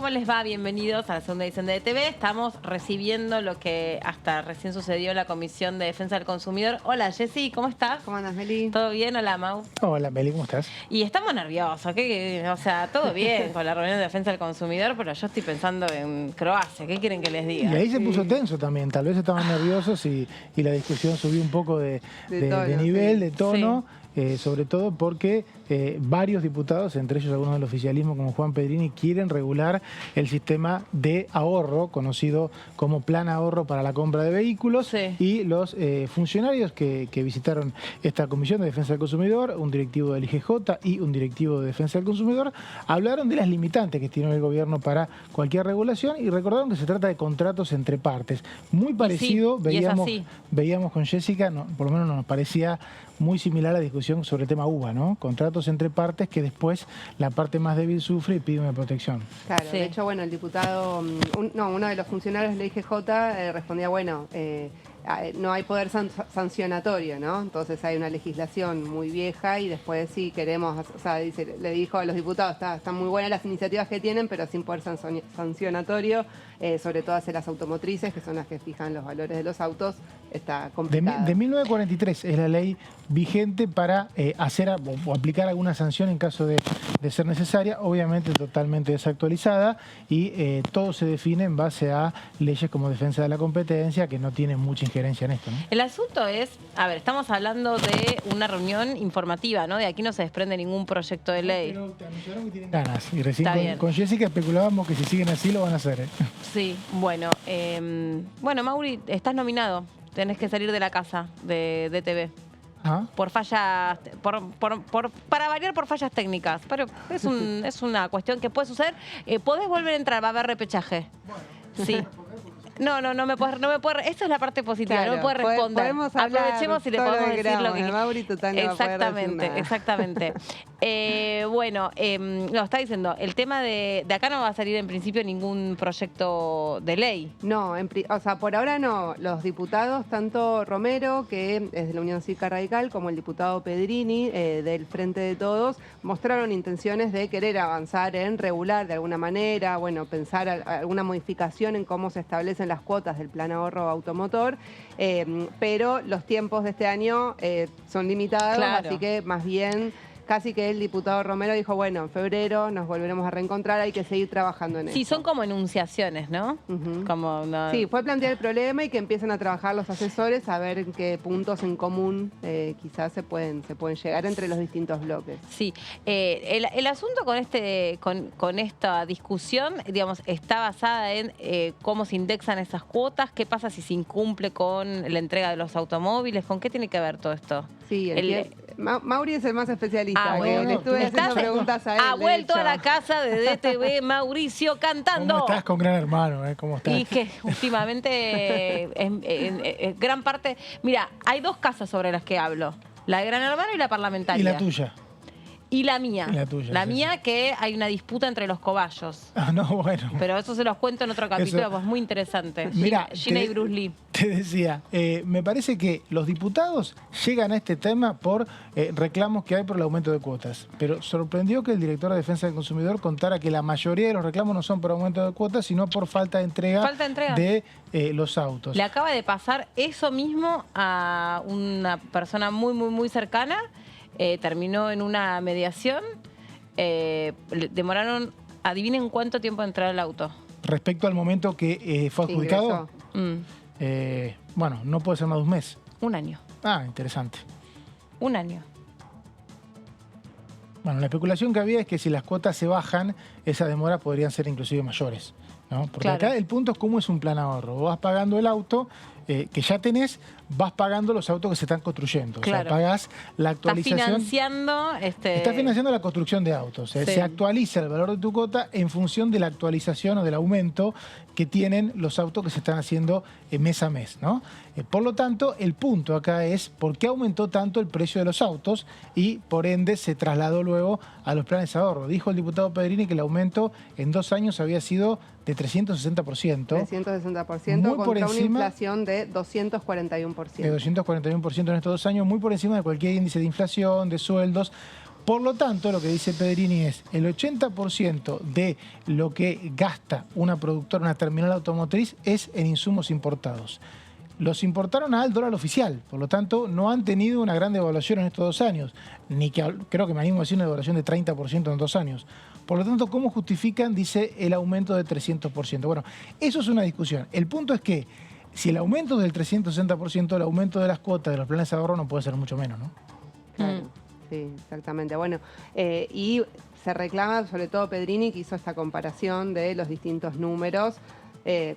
¿cómo les va? Bienvenidos a la segunda edición de ETV. Estamos recibiendo lo que hasta recién sucedió en la Comisión de Defensa del Consumidor. Hola, Jessy, ¿cómo estás? ¿Cómo andas, Meli? ¿Todo bien? Hola, Mau. Hola, Meli, ¿cómo estás? Y estamos nerviosos, o sea, todo bien con la reunión de Defensa del Consumidor, pero yo estoy pensando en Croacia. ¿Qué quieren que les diga? Y ahí se puso tenso también, tal vez estaban nerviosos y la discusión subió un poco de nivel, de tono. Sí. Sobre todo porque varios diputados, entre ellos algunos del oficialismo como Juan Pedrini, quieren regular el sistema de ahorro, conocido como Plan Ahorro para la compra de vehículos. Sí. Y los funcionarios que visitaron esta Comisión de Defensa del Consumidor, un directivo del IGJ y un directivo de Defensa del Consumidor, hablaron de las limitantes que tiene el gobierno para cualquier regulación y recordaron que se trata de contratos entre partes. Muy parecido, sí, veíamos con Jessica, por lo menos nos parecía muy similar a la discusión sobre el tema UVA, ¿no? Contratos entre partes que después la parte más débil sufre y pide una protección. Claro, sí. De hecho, bueno, el diputado, uno de los funcionarios de la IGJ respondía, bueno, no hay poder sancionatorio, ¿no? Entonces hay una legislación muy vieja y después sí queremos, o sea, le dijo a los diputados, están muy buenas las iniciativas que tienen, pero sin poder sancionatorio, sobre todo hacia las automotrices, que son las que fijan los valores de los autos, está complicado. De 1943 es la ley vigente para hacer o aplicar alguna sanción en caso de ser necesaria, obviamente totalmente desactualizada, y todo se define en base a leyes como defensa de la competencia, que no tienen mucha injerencia en esto, ¿no? El asunto es, a ver, estamos hablando de una reunión informativa, ¿no? De aquí no se desprende ningún proyecto de ley. Pero te anunciaron que tienen ganas, y recién con Jessica especulábamos que si siguen así lo van a hacer, ¿eh? Sí, bueno, Mauri, estás nominado. Tenés que salir de la casa de DTV. ¿Ah? Por fallas, para variar por fallas técnicas. Pero es una cuestión que puede suceder. Podés volver a entrar, va a haber repechaje. Bueno. Sí. No me puede. Esta es la parte positiva, claro, no me puede responder. Aprovechemos y le podemos decir lo que Mauri, total, no exactamente. No, está diciendo, el tema de acá no va a salir en principio ningún proyecto de ley. No, o sea, por ahora no. Los diputados, tanto Romero, que es de la Unión Cívica Radical, como el diputado Pedrini, del Frente de Todos, mostraron intenciones de querer avanzar en regular de alguna manera, bueno, pensar alguna modificación en cómo se establecen las cuotas del plan ahorro automotor, pero los tiempos de este año son limitados, claro. Así que más bien casi que el diputado Romero dijo, bueno, en febrero nos volveremos a reencontrar, hay que seguir trabajando en eso. Sí, son como enunciaciones, ¿no? Sí, fue plantear el problema y que empiecen a trabajar los asesores a ver en qué puntos en común quizás se pueden llegar entre los distintos bloques. Sí, el asunto con esta discusión, digamos, está basada en cómo se indexan esas cuotas, qué pasa si se incumple con la entrega de los automóviles, ¿con qué tiene que ver todo esto? Sí, Mauri es el más especialista. Le estuve haciendo preguntas a él. Ha vuelto a la casa de DTV Mauricio cantando. ¿Cómo estás con Gran Hermano? ¿Cómo estás? Y que últimamente, gran parte... Mira, hay dos casas sobre las que hablo. La de Gran Hermano y la parlamentaria. ¿Y la tuya? Y la mía. Y la tuya. La mía, que hay una disputa entre los cobayos. Ah, no, bueno. Pero eso se los cuento en otro capítulo, pues muy interesante. Mira, Gina y Bruce Lee. Te decía, me parece que los diputados llegan a este tema por reclamos que hay por el aumento de cuotas. Pero sorprendió que el director de Defensa del Consumidor contara que la mayoría de los reclamos no son por aumento de cuotas, sino por falta de entrega, de los autos. Le acaba de pasar eso mismo a una persona muy cercana. Terminó en una mediación. Demoraron, adivinen cuánto tiempo en entrar al auto. Respecto al momento que fue adjudicado, bueno, no puede ser más de un mes. Un año. Ah, interesante. Un año. Bueno, la especulación que había es que si las cuotas se bajan, esas demoras podrían ser inclusive mayores, ¿no? Porque claro, acá el punto es cómo es un plan ahorro. Vos vas pagando el auto que ya tenés, vas pagando los autos que se están construyendo. Claro. O sea, pagás la actualización. Estás financiando la construcción de autos. Sí. Se actualiza el valor de tu cuota en función de la actualización o del aumento que tienen los autos que se están haciendo mes a mes, ¿no? Por lo tanto, el punto acá es por qué aumentó tanto el precio de los autos y, por ende, se trasladó luego a los planes de ahorro. Dijo el diputado Pedrini que el aumento en 2 años había sido de 360%. 360%, muy contra una inflación de 241%. De 241% en estos 2 años, muy por encima de cualquier índice de inflación, de sueldos. Por lo tanto, lo que dice Pedrini es el 80% de lo que gasta una productora, una terminal automotriz, es en insumos importados. Los importaron al dólar oficial, por lo tanto no han tenido una gran devaluación en estos 2 años, ni que creo que me animo a decir una devaluación de 30% en 2 años. Por lo tanto, ¿cómo justifican, dice, el aumento de 300%? Bueno, eso es una discusión. El punto es que si el aumento es del 360%, el aumento de las cuotas de los planes de ahorro no puede ser mucho menos, ¿no? Claro, sí, exactamente. Bueno, y se reclama, sobre todo Pedrini, que hizo esta comparación de los distintos números.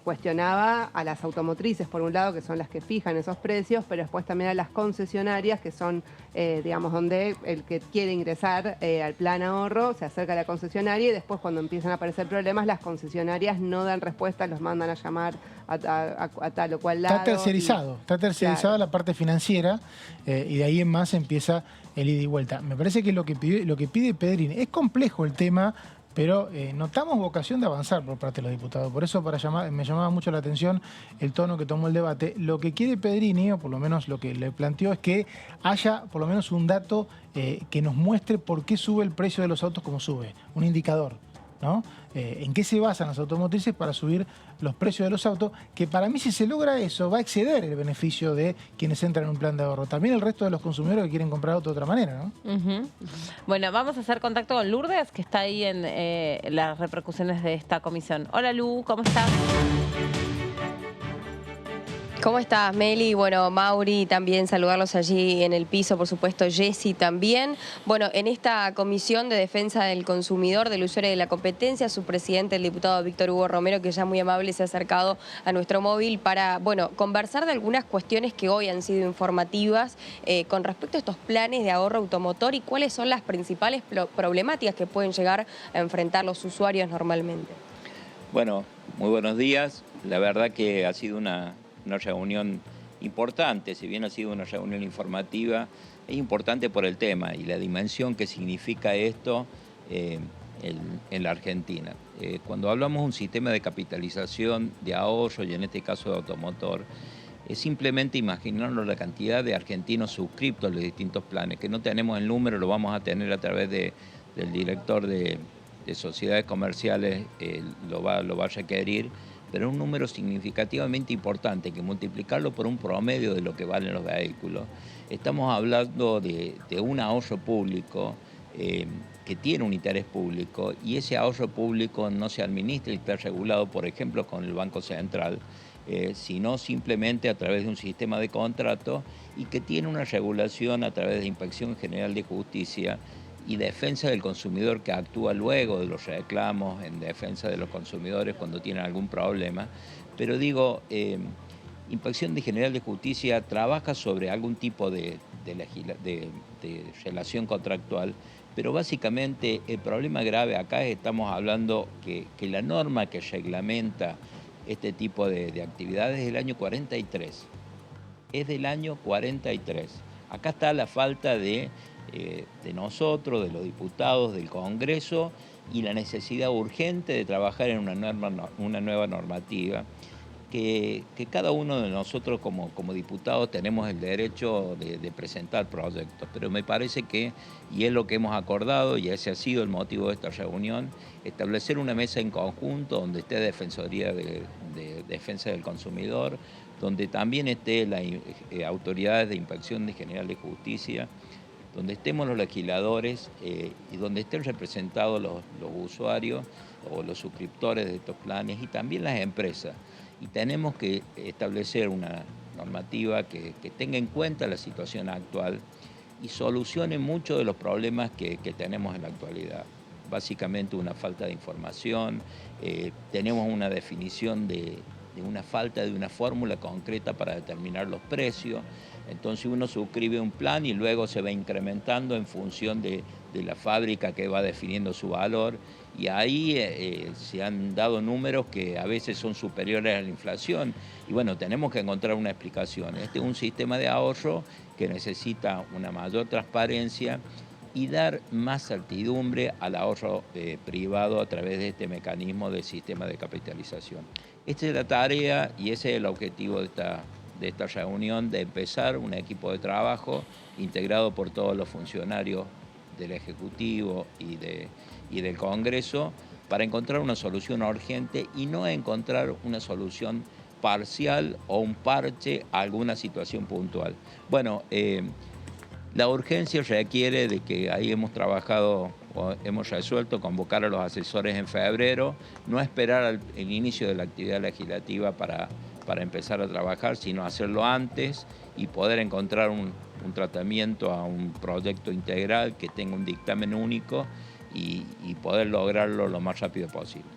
Cuestionaba a las automotrices, por un lado, que son las que fijan esos precios, pero después también a las concesionarias, que son, digamos, donde el que quiere ingresar al plan ahorro se acerca a la concesionaria y después cuando empiezan a aparecer problemas, las concesionarias no dan respuesta, los mandan a llamar a tal o cual lado. Está tercerizada claro, la parte financiera y de ahí en más empieza el ida y vuelta. Me parece que lo que pide Pedrini es complejo el tema, pero notamos vocación de avanzar por parte de los diputados. Por eso me llamaba mucho la atención el tono que tomó el debate. Lo que quiere Pedrini, o por lo menos lo que le planteó, es que haya por lo menos un dato que nos muestre por qué sube el precio de los autos como sube, un indicador, ¿no? En qué se basan las automotrices para subir los precios de los autos, que para mí si se logra eso va a exceder el beneficio de quienes entran en un plan de ahorro. También el resto de los consumidores que quieren comprar auto de otra manera, ¿no? Bueno, vamos a hacer contacto con Lourdes, que está ahí en las repercusiones de esta comisión. Hola Lu, ¿cómo estás? ¿Cómo estás, Meli? Bueno, Mauri, también saludarlos allí en el piso, por supuesto, Jessy también. Bueno, en esta Comisión de Defensa del Consumidor, del Usuario y de la Competencia, su presidente, el diputado Víctor Hugo Romero, que ya muy amable se ha acercado a nuestro móvil para, bueno, conversar de algunas cuestiones que hoy han sido informativas con respecto a estos planes de ahorro automotor y cuáles son las principales problemáticas que pueden llegar a enfrentar los usuarios normalmente. Bueno, muy buenos días. La verdad que ha sido una reunión importante, si bien ha sido una reunión informativa, es importante por el tema y la dimensión que significa esto en la Argentina. Cuando hablamos de un sistema de capitalización, de ahorro y en este caso de automotor, es simplemente imaginarnos la cantidad de argentinos suscriptos a los distintos planes, que no tenemos el número, lo vamos a tener a través del director de sociedades comerciales, lo va a requerir, pero es un número significativamente importante, que multiplicarlo por un promedio de lo que valen los vehículos. Estamos hablando de un ahorro público que tiene un interés público y ese ahorro público no se administra y está regulado, por ejemplo, con el Banco Central, sino simplemente a través de un sistema de contrato y que tiene una regulación a través de Inspección General de Justicia y defensa del consumidor, que actúa luego de los reclamos en defensa de los consumidores cuando tienen algún problema. Pero digo, Inspección General de Justicia trabaja sobre algún tipo de relación contractual, pero básicamente el problema grave acá es que estamos hablando que la norma que reglamenta este tipo de actividades es del año 43. Es del año 43. Acá está la falta de nosotros, de los diputados, del Congreso y la necesidad urgente de trabajar en una nueva normativa que cada uno de nosotros como diputados tenemos el derecho de presentar proyectos. Pero me parece que, y es lo que hemos acordado, y ese ha sido el motivo de esta reunión, establecer una mesa en conjunto donde esté Defensoría de Defensa del Consumidor, donde también esté las autoridades de Inspección General de Justicia, donde estemos los legisladores y donde estén representados los usuarios o los suscriptores de estos planes y también las empresas. Y tenemos que establecer una normativa que tenga en cuenta la situación actual y solucione muchos de los problemas que tenemos en la actualidad. Básicamente una falta de información, tenemos una definición de una falta de una fórmula concreta para determinar los precios. Entonces uno suscribe un plan y luego se va incrementando en función de la fábrica que va definiendo su valor. Y ahí se han dado números que a veces son superiores a la inflación. Y bueno, tenemos que encontrar una explicación. Este es un sistema de ahorro que necesita una mayor transparencia y dar más certidumbre al ahorro privado a través de este mecanismo del sistema de capitalización. Esta es la tarea y ese es el objetivo de esta reunión, de empezar un equipo de trabajo integrado por todos los funcionarios del Ejecutivo y del Congreso para encontrar una solución urgente y no encontrar una solución parcial o un parche a alguna situación puntual. Bueno, la urgencia requiere de que ahí hemos trabajado o hemos resuelto convocar a los asesores en febrero, no esperar el inicio de la actividad legislativa para empezar a trabajar, sino hacerlo antes y poder encontrar un tratamiento a un proyecto integral que tenga un dictamen único y poder lograrlo lo más rápido posible.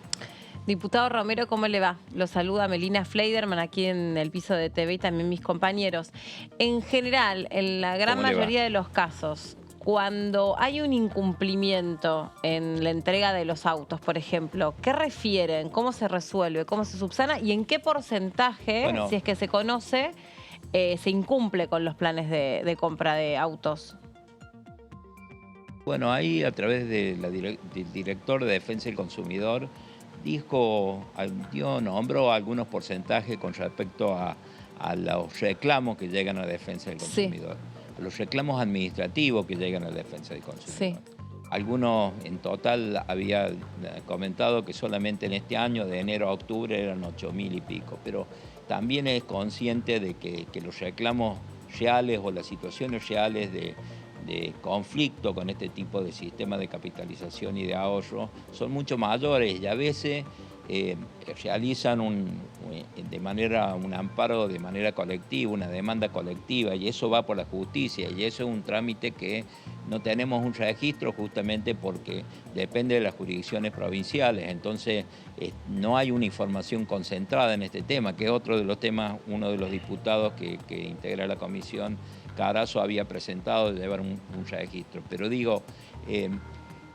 Diputado Romero, ¿cómo le va? Lo saluda Melina Fleiderman aquí en el piso de TV y también mis compañeros. En general, en la gran mayoría de los casos, cuando hay un incumplimiento en la entrega de los autos, por ejemplo, ¿qué refieren? ¿Cómo se resuelve? ¿Cómo se subsana? ¿Y en qué porcentaje, si es que se conoce, se incumple con los planes de compra de autos? Bueno, ahí a través del director de Defensa del Consumidor nombró algunos porcentajes con respecto a los reclamos que llegan a la Defensa del Consumidor, a los reclamos administrativos que llegan a la Defensa del Consumidor. Sí. Algunos, en total, había comentado que solamente en este año, de enero a octubre, eran 8.000 y pico, pero también es consciente de que los reclamos reales o las situaciones reales de conflicto con este tipo de sistema de capitalización y de ahorro son mucho mayores y a veces realizan un amparo de manera colectiva, una demanda colectiva, y eso va por la justicia, y eso es un trámite que no tenemos un registro justamente porque depende de las jurisdicciones provinciales. Entonces no hay una información concentrada en este tema, que es otro de los temas. Uno de los diputados que integra la comisión, Carazo, había presentado de llevar un registro. Pero digo,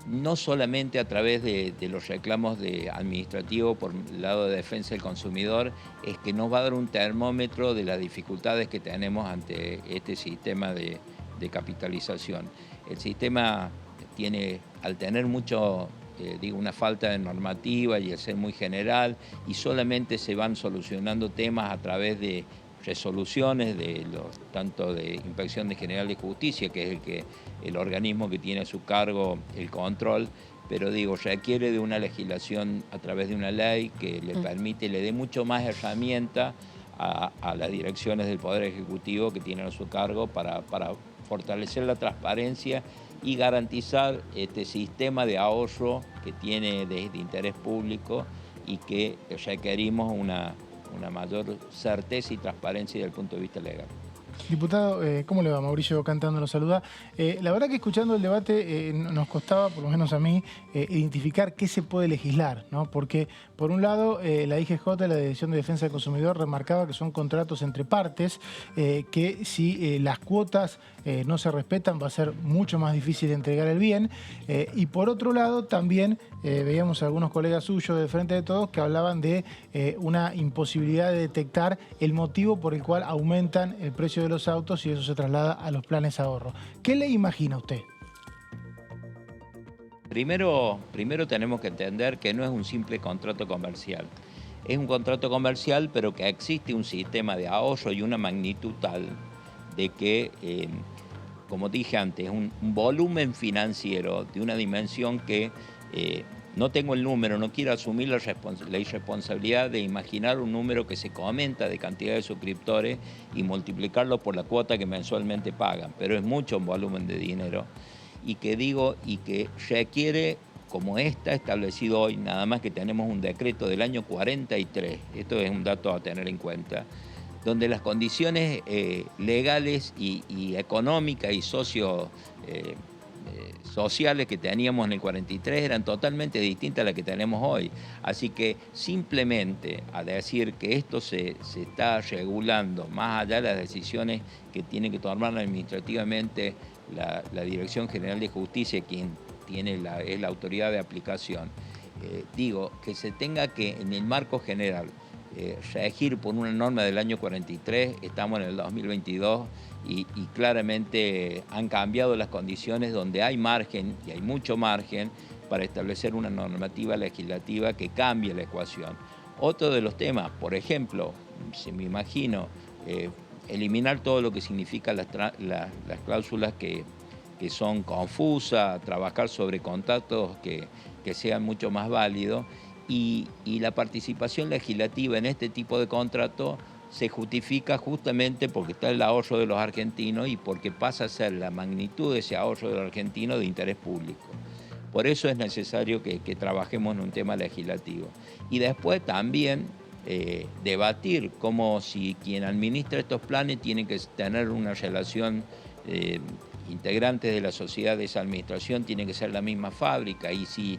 no solamente a través de los reclamos administrativos por el lado de Defensa del Consumidor, es que nos va a dar un termómetro de las dificultades que tenemos ante este sistema de capitalización. El sistema tiene, al tener una falta de normativa y el ser muy general, y solamente se van solucionando temas a través de resoluciones tanto de Inspección General de Justicia, que es el organismo que tiene a su cargo el control, pero requiere de una legislación a través de una ley que le permite, le dé mucho más herramienta a las direcciones del Poder Ejecutivo que tienen a su cargo para fortalecer la transparencia y garantizar este sistema de ahorro que tiene de interés público y que requerimos una mayor certeza y transparencia desde el punto de vista legal. Diputado, ¿cómo le va? Mauricio Cantando lo saluda. La verdad que escuchando el debate nos costaba, por lo menos a mí, identificar qué se puede legislar, ¿no? Porque, por un lado, la IGJ, la Dirección de Defensa del Consumidor, remarcaba que son contratos entre partes, que si las cuotas no se respetan va a ser mucho más difícil entregar el bien. Y por otro lado, también veíamos a algunos colegas suyos de Frente de Todos que hablaban de una imposibilidad de detectar el motivo por el cual aumentan el precio de los autos y eso se traslada a los planes ahorro. ¿Qué le imagina usted? Primero tenemos que entender que no es un simple contrato comercial. Es un contrato comercial, pero que existe un sistema de ahorro y una magnitud tal de que, como dije antes, un volumen financiero de una dimensión que no tengo el número, no quiero asumir la irresponsabilidad de imaginar un número que se comenta de cantidad de suscriptores y multiplicarlo por la cuota que mensualmente pagan, pero es mucho un volumen de dinero y que requiere, como está establecido hoy, nada más que tenemos un decreto del año 43, esto es un dato a tener en cuenta, donde las condiciones legales y económicas y sociales que teníamos en el 43 eran totalmente distintas a las que tenemos hoy. Así que simplemente a decir que esto se está regulando más allá de las decisiones que tiene que tomar administrativamente la Dirección General de Justicia, quien es la autoridad de aplicación, que se tenga que en el marco general regir por una norma del año 43, estamos en el 2022 y claramente han cambiado las condiciones donde hay margen, y hay mucho margen, para establecer una normativa legislativa que cambie la ecuación. Otro de los temas, por ejemplo, si me imagino, eliminar todo lo que significa las cláusulas que que son confusas, trabajar sobre contactos que sean mucho más válidos y la participación legislativa en este tipo de contratos se justifica justamente porque está el ahorro de los argentinos y porque pasa a ser la magnitud de ese ahorro de los argentinos de interés público. Por eso es necesario que trabajemos en un tema legislativo. Y después también debatir cómo si quien administra estos planes tiene que tener una relación integrantes de la sociedad de esa administración, tiene que ser la misma fábrica y si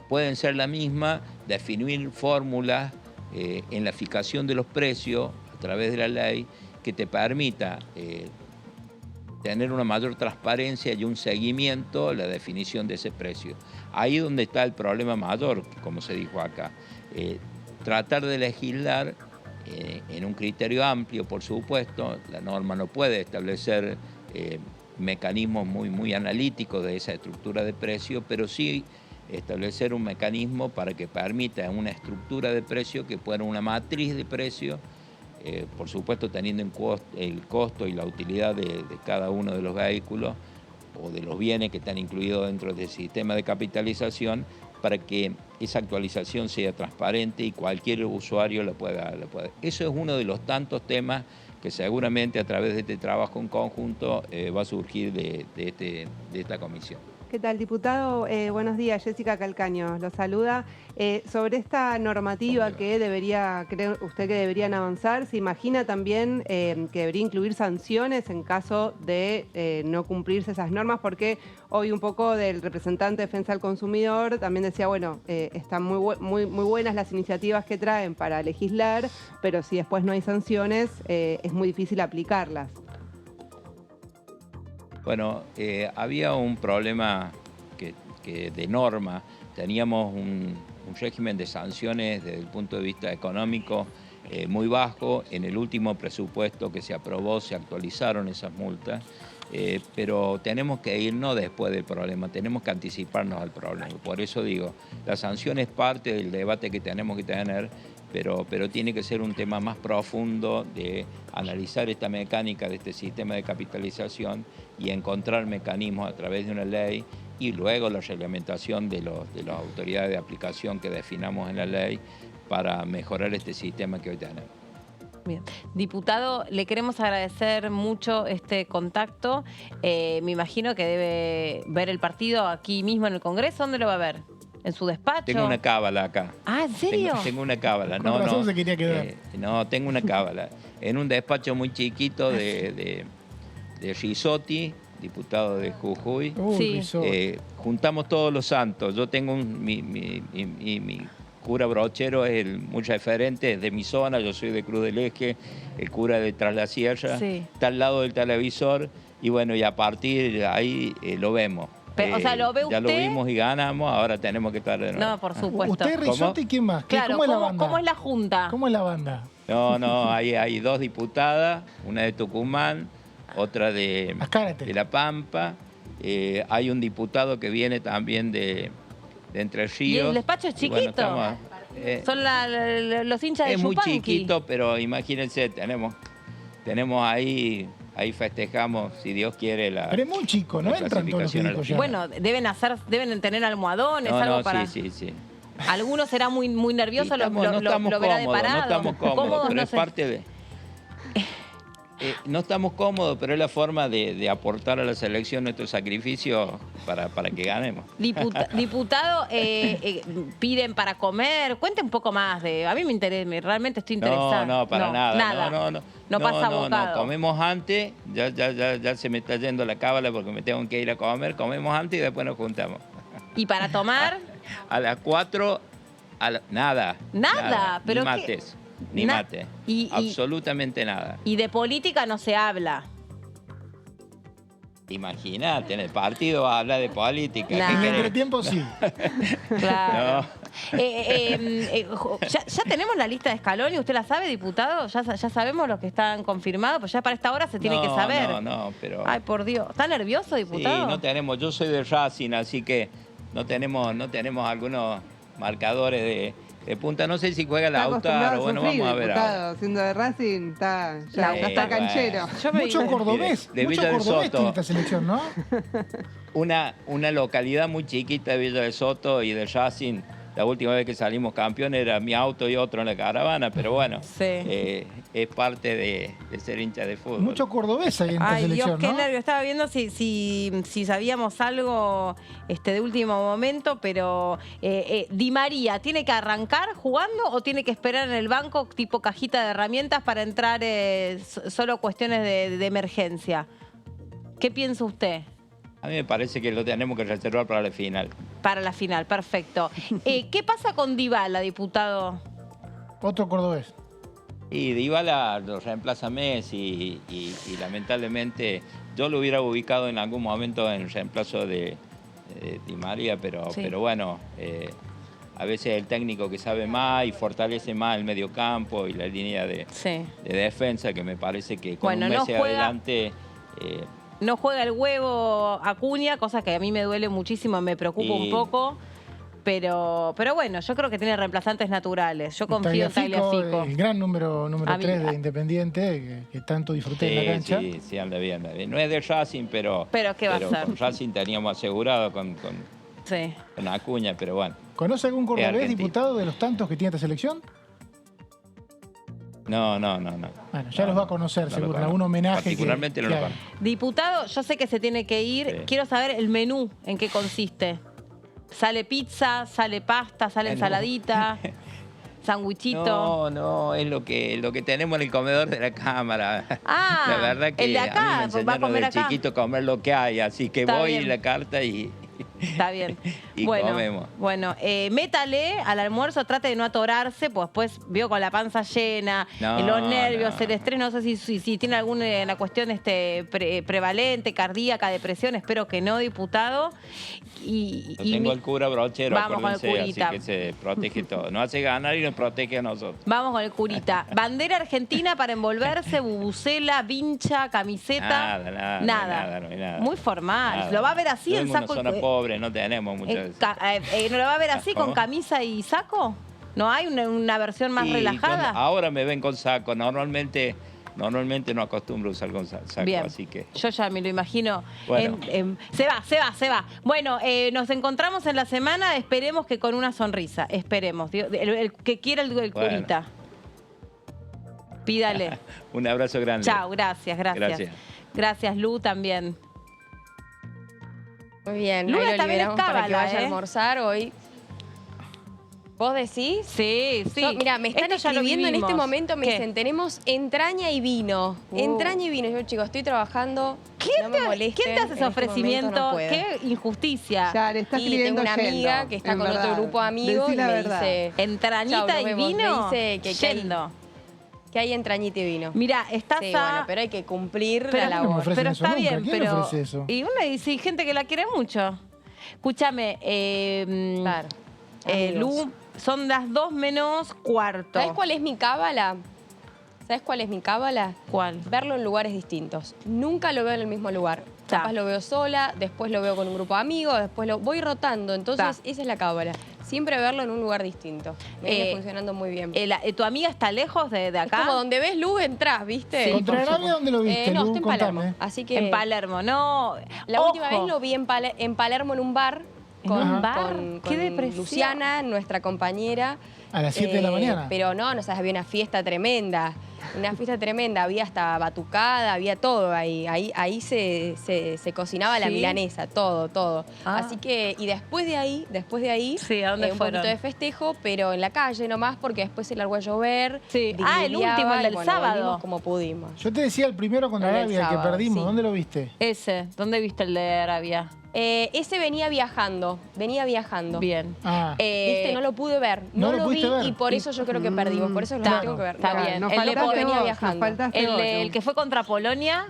pueden ser la misma, definir fórmulas en la fijación de los precios a través de la ley que te permita tener una mayor transparencia y un seguimiento a la definición de ese precio. Ahí es donde está el problema mayor, como se dijo acá. Tratar de legislar en un criterio amplio, por supuesto. La norma no puede establecer mecanismos muy analíticos de esa estructura de precio, pero sí establecer un mecanismo para que permita una estructura de precio que pueda una matriz de precio, por supuesto teniendo en el costo y la utilidad de cada uno de los vehículos o de los bienes que están incluidos dentro del sistema de capitalización, para que esa actualización sea transparente y cualquier usuario la pueda. Eso es uno de los tantos temas que seguramente a través de este trabajo en conjunto va a surgir de esta comisión. ¿Qué tal, diputado? Buenos días, Jessica Calcaño lo saluda. Sobre esta normativa que cree usted que deberían avanzar, ¿se imagina también que debería incluir sanciones en caso de no cumplirse esas normas? Porque hoy un poco del representante de Defensa del Consumidor también decía, bueno, están muy buenas las iniciativas que traen para legislar, pero si después no hay sanciones, es muy difícil aplicarlas. Bueno, había un problema que de norma, teníamos un régimen de sanciones desde el punto de vista económico muy bajo. En el último presupuesto que se aprobó se actualizaron esas multas, pero tenemos que irnos después del problema, tenemos que anticiparnos al problema. Por eso digo, la sanción es parte del debate que tenemos que tener, pero tiene que ser un tema más profundo de analizar esta mecánica de este sistema de capitalización y encontrar mecanismos a través de una ley y luego la reglamentación de las autoridades de aplicación que definamos en la ley para mejorar este sistema que hoy tenemos. Bien. Diputado, le queremos agradecer mucho este contacto. Me imagino que debe ver el partido aquí mismo en el Congreso. ¿Dónde lo va a ver? ¿En su despacho? Tengo una cábala acá. Ah, ¿en serio? Tengo una cábala. Con razón se quería quedar. No, tengo una cábala. En un despacho muy chiquito de Risotti, diputado de Jujuy. Sí. Juntamos todos los santos. Yo tengo mi cura brochero, es muy referente, es de mi zona, yo soy de Cruz del Eje, el cura de Tras la Sierra, sí. Está al lado del televisor y bueno, y a partir de ahí lo vemos. Pero, o sea, ¿lo ve ya usted? lo vimos y ganamos, ahora tenemos que estar de nuevo. No, por supuesto. ¿Usted, Risotti, y quién más? Claro, ¿Cómo es la banda? ¿cómo es la junta? ¿Cómo es la banda? No, hay dos diputadas, una de Tucumán, otra de La Pampa. Hay un diputado que viene también de Entre Ríos. ¿Y el despacho es chiquito? Bueno, son los hinchas de Es muy Yupanqui. chiquito, pero imagínense, tenemos ahí festejamos, si Dios quiere, la Pero es muy chico, ¿no? Entran todos los que dijo ya. Bueno, deben tener almohadones, No, algo no, para... sí. Algunos será muy nervioso, no estamos lo verá de parado. No estamos cómodos, pero no es sé. parte de... no estamos cómodos, pero es la forma de aportar a la selección nuestro sacrificio para que ganemos. Diputado, piden para comer. Cuente un poco más de... A mí me interesa, realmente estoy interesada. No, para nada. No pasa bocado. Comemos antes, ya se me está yendo la cábala porque me tengo que ir a comer. Comemos antes y después nos juntamos. ¿Y para tomar? A las 4, nada. Nada, pero ni mates. Ni mate. Absolutamente nada. Y de política no se habla. Imagínate, en el partido vas a hablar de política. Nah. En el entretiempo sí. Claro. No. Ya tenemos la lista de Scaloni, ¿usted la sabe, diputado? Ya sabemos los que están confirmados, pues ya para esta hora se tiene que saber. No, pero... Ay, por Dios. ¿Está nervioso, diputado? Sí, no tenemos. Yo soy de Racing, así que no tenemos algunos marcadores de punta. No sé si juega Está acostumbrado Lautaro. a Bueno, sufrir, vamos a ver ahora. diputado, siendo de Racing, ya está canchero. Yo me Mucho cordobés, de mucho Villa del cordobés Soto. tiene esta selección, ¿no? Una localidad muy chiquita de Villa del Soto y de Racing. La última vez que salimos campeón era mi auto y otro en la caravana, pero bueno, Sí. es parte de ser hincha de fútbol. Mucho cordobés ahí en esta Ay, selección, Dios, qué ¿no? nervio. Estaba viendo si sabíamos algo de último momento, pero Di María, ¿tiene que arrancar jugando o tiene que esperar en el banco tipo cajita de herramientas para entrar solo cuestiones de emergencia? ¿Qué piensa usted? A mí me parece que lo tenemos que reservar para la final. Para la final, perfecto. ¿Qué pasa con Dybala, diputado? Otro cordobés. Y Dybala lo reemplaza a Messi y lamentablemente yo lo hubiera ubicado en algún momento en reemplazo de Di María, pero bueno, a veces el técnico que sabe más y fortalece más el mediocampo y la línea de defensa, que me parece que con un Messi adelante... No juega el huevo Acuña, cosa que a mí me duele muchísimo, me preocupa un poco. Pero bueno, yo creo que tiene reemplazantes naturales. Yo confío en Tagliafico. El gran número 3 de Independiente, que tanto disfruté en la cancha. Sí, anda bien, anda bien. No es de Racing, pero ¿Qué va a ser? con Racing teníamos asegurado con Acuña, pero bueno. ¿Conoce algún cordobés, diputado, de los tantos que tiene esta selección? No. Bueno, ya los va a conocer, seguro, en algún homenaje. Particularmente no lo conozco. Diputado, yo sé que se tiene que ir. Sí. Quiero saber el menú, en qué consiste. ¿Sale pizza, sale pasta, sale ensaladita, sandwichito? No, es lo que tenemos en el comedor de la Cámara. Ah, la verdad que el de acá, a mí me enseñaron va a comer de chiquito a comer lo que hay, así que Está voy bien. en la carta y... Está bien. y comemos. Bueno, métale al almuerzo, trate de no atorarse, pues después vio con la panza llena, los nervios, el estrés, no sé si tiene alguna cuestión prevalente, cardíaca, depresión, espero que no, diputado. Tengo el cura brochero, vamos con el curita. Así que se protege todo. Nos hace ganar y nos protege a nosotros. Vamos con el curita. Bandera argentina para envolverse, bubucela, vincha, camiseta. Nada. No hay nada. Muy formal. Nada. ¿Lo va a ver así en saco? Zona pobre, no tenemos muchas ¿No lo va a ver así con camisa y saco? ¿No hay una versión más relajada? Ahora me ven con saco. Normalmente no acostumbro usar con saco. Bien. Así que... Yo ya me lo imagino. Bueno. Se va. Bueno, nos encontramos en la semana. Esperemos que con una sonrisa. Esperemos. El que quiera el curita. Pídale. Un abrazo grande. Chao, gracias. Gracias, Lu, también. Muy bien, Luna ahí lo también liberamos es para que cábala, vaya a almorzar hoy. ¿Vos decís? Sí. Mira, me están Esto ya lo escribiendo en este vivimos. momento, me ¿Qué? dicen, tenemos entraña y vino. Entraña y vino. Yo, chicos, estoy trabajando, no me molesten. ¿Quién te hace ese en este ofrecimiento? momento no puedo. Qué injusticia. Ya, le está Y tengo escribiendo una amiga yendo, que está en con verdad. otro grupo de amigos Decí y la me verdad. dice... Entrañita Chau, nos y vemos. vino. Me dice que hay- Yendo. Que hay entrañita y vino. Mira, estás Sí, bueno, pero hay que cumplir la no me labor. ofrecen Pero eso está nunca. bien, ¿Quién pero... ofrece eso? Y uno dice, hay gente que la quiere mucho. Escúchame, Claro. Lu, son las 2 menos cuarto. ¿Sabes cuál es mi cábala? ¿Cuál? Verlo en lugares distintos. Nunca lo veo en el mismo lugar. Ta. Capaz lo veo sola, después lo veo con un grupo de amigos, después lo voy rotando. Entonces, esa es la cábala. Siempre verlo en un lugar distinto. Me viene funcionando muy bien. ¿Tu amiga está lejos de Es acá? como donde ves luz, entras, ¿viste? Sí, ¿Contra Arabia dónde lo viste, No, Lu? está en Palermo. Contame. Así que En Palermo, no. la última Ojo. vez lo vi en Palermo en un bar. ¿En un bar? Con ¡Qué depresión! Luciana, nuestra compañera. A las 7 de la mañana. Pero no, había una fiesta tremenda. Había hasta batucada, había todo ahí. Ahí se cocinaba la ¿Sí? milanesa, todo. Ah. Así que, y después de ahí, Sí, ¿a dónde un fueron? poquito de festejo, pero en la calle nomás, porque después se largó a llover. Sí. Ah, el último, el del sábado. volvimos como pudimos. Yo te decía el primero contra El del Arabia, el que sábado, perdimos. sí. ¿Dónde lo viste? Ese, ¿dónde viste el de Arabia? Ese venía viajando. Bien. Ah, ¿Viste? No lo pude ver. ¿No No lo lo vi pudiste ver? y por eso yo creo que perdimos. Por eso lo Está, tengo que ver. está No, bien. Nos El de faltaste venía vos, viajando. nos faltaste vos, El que fue contra Polonia,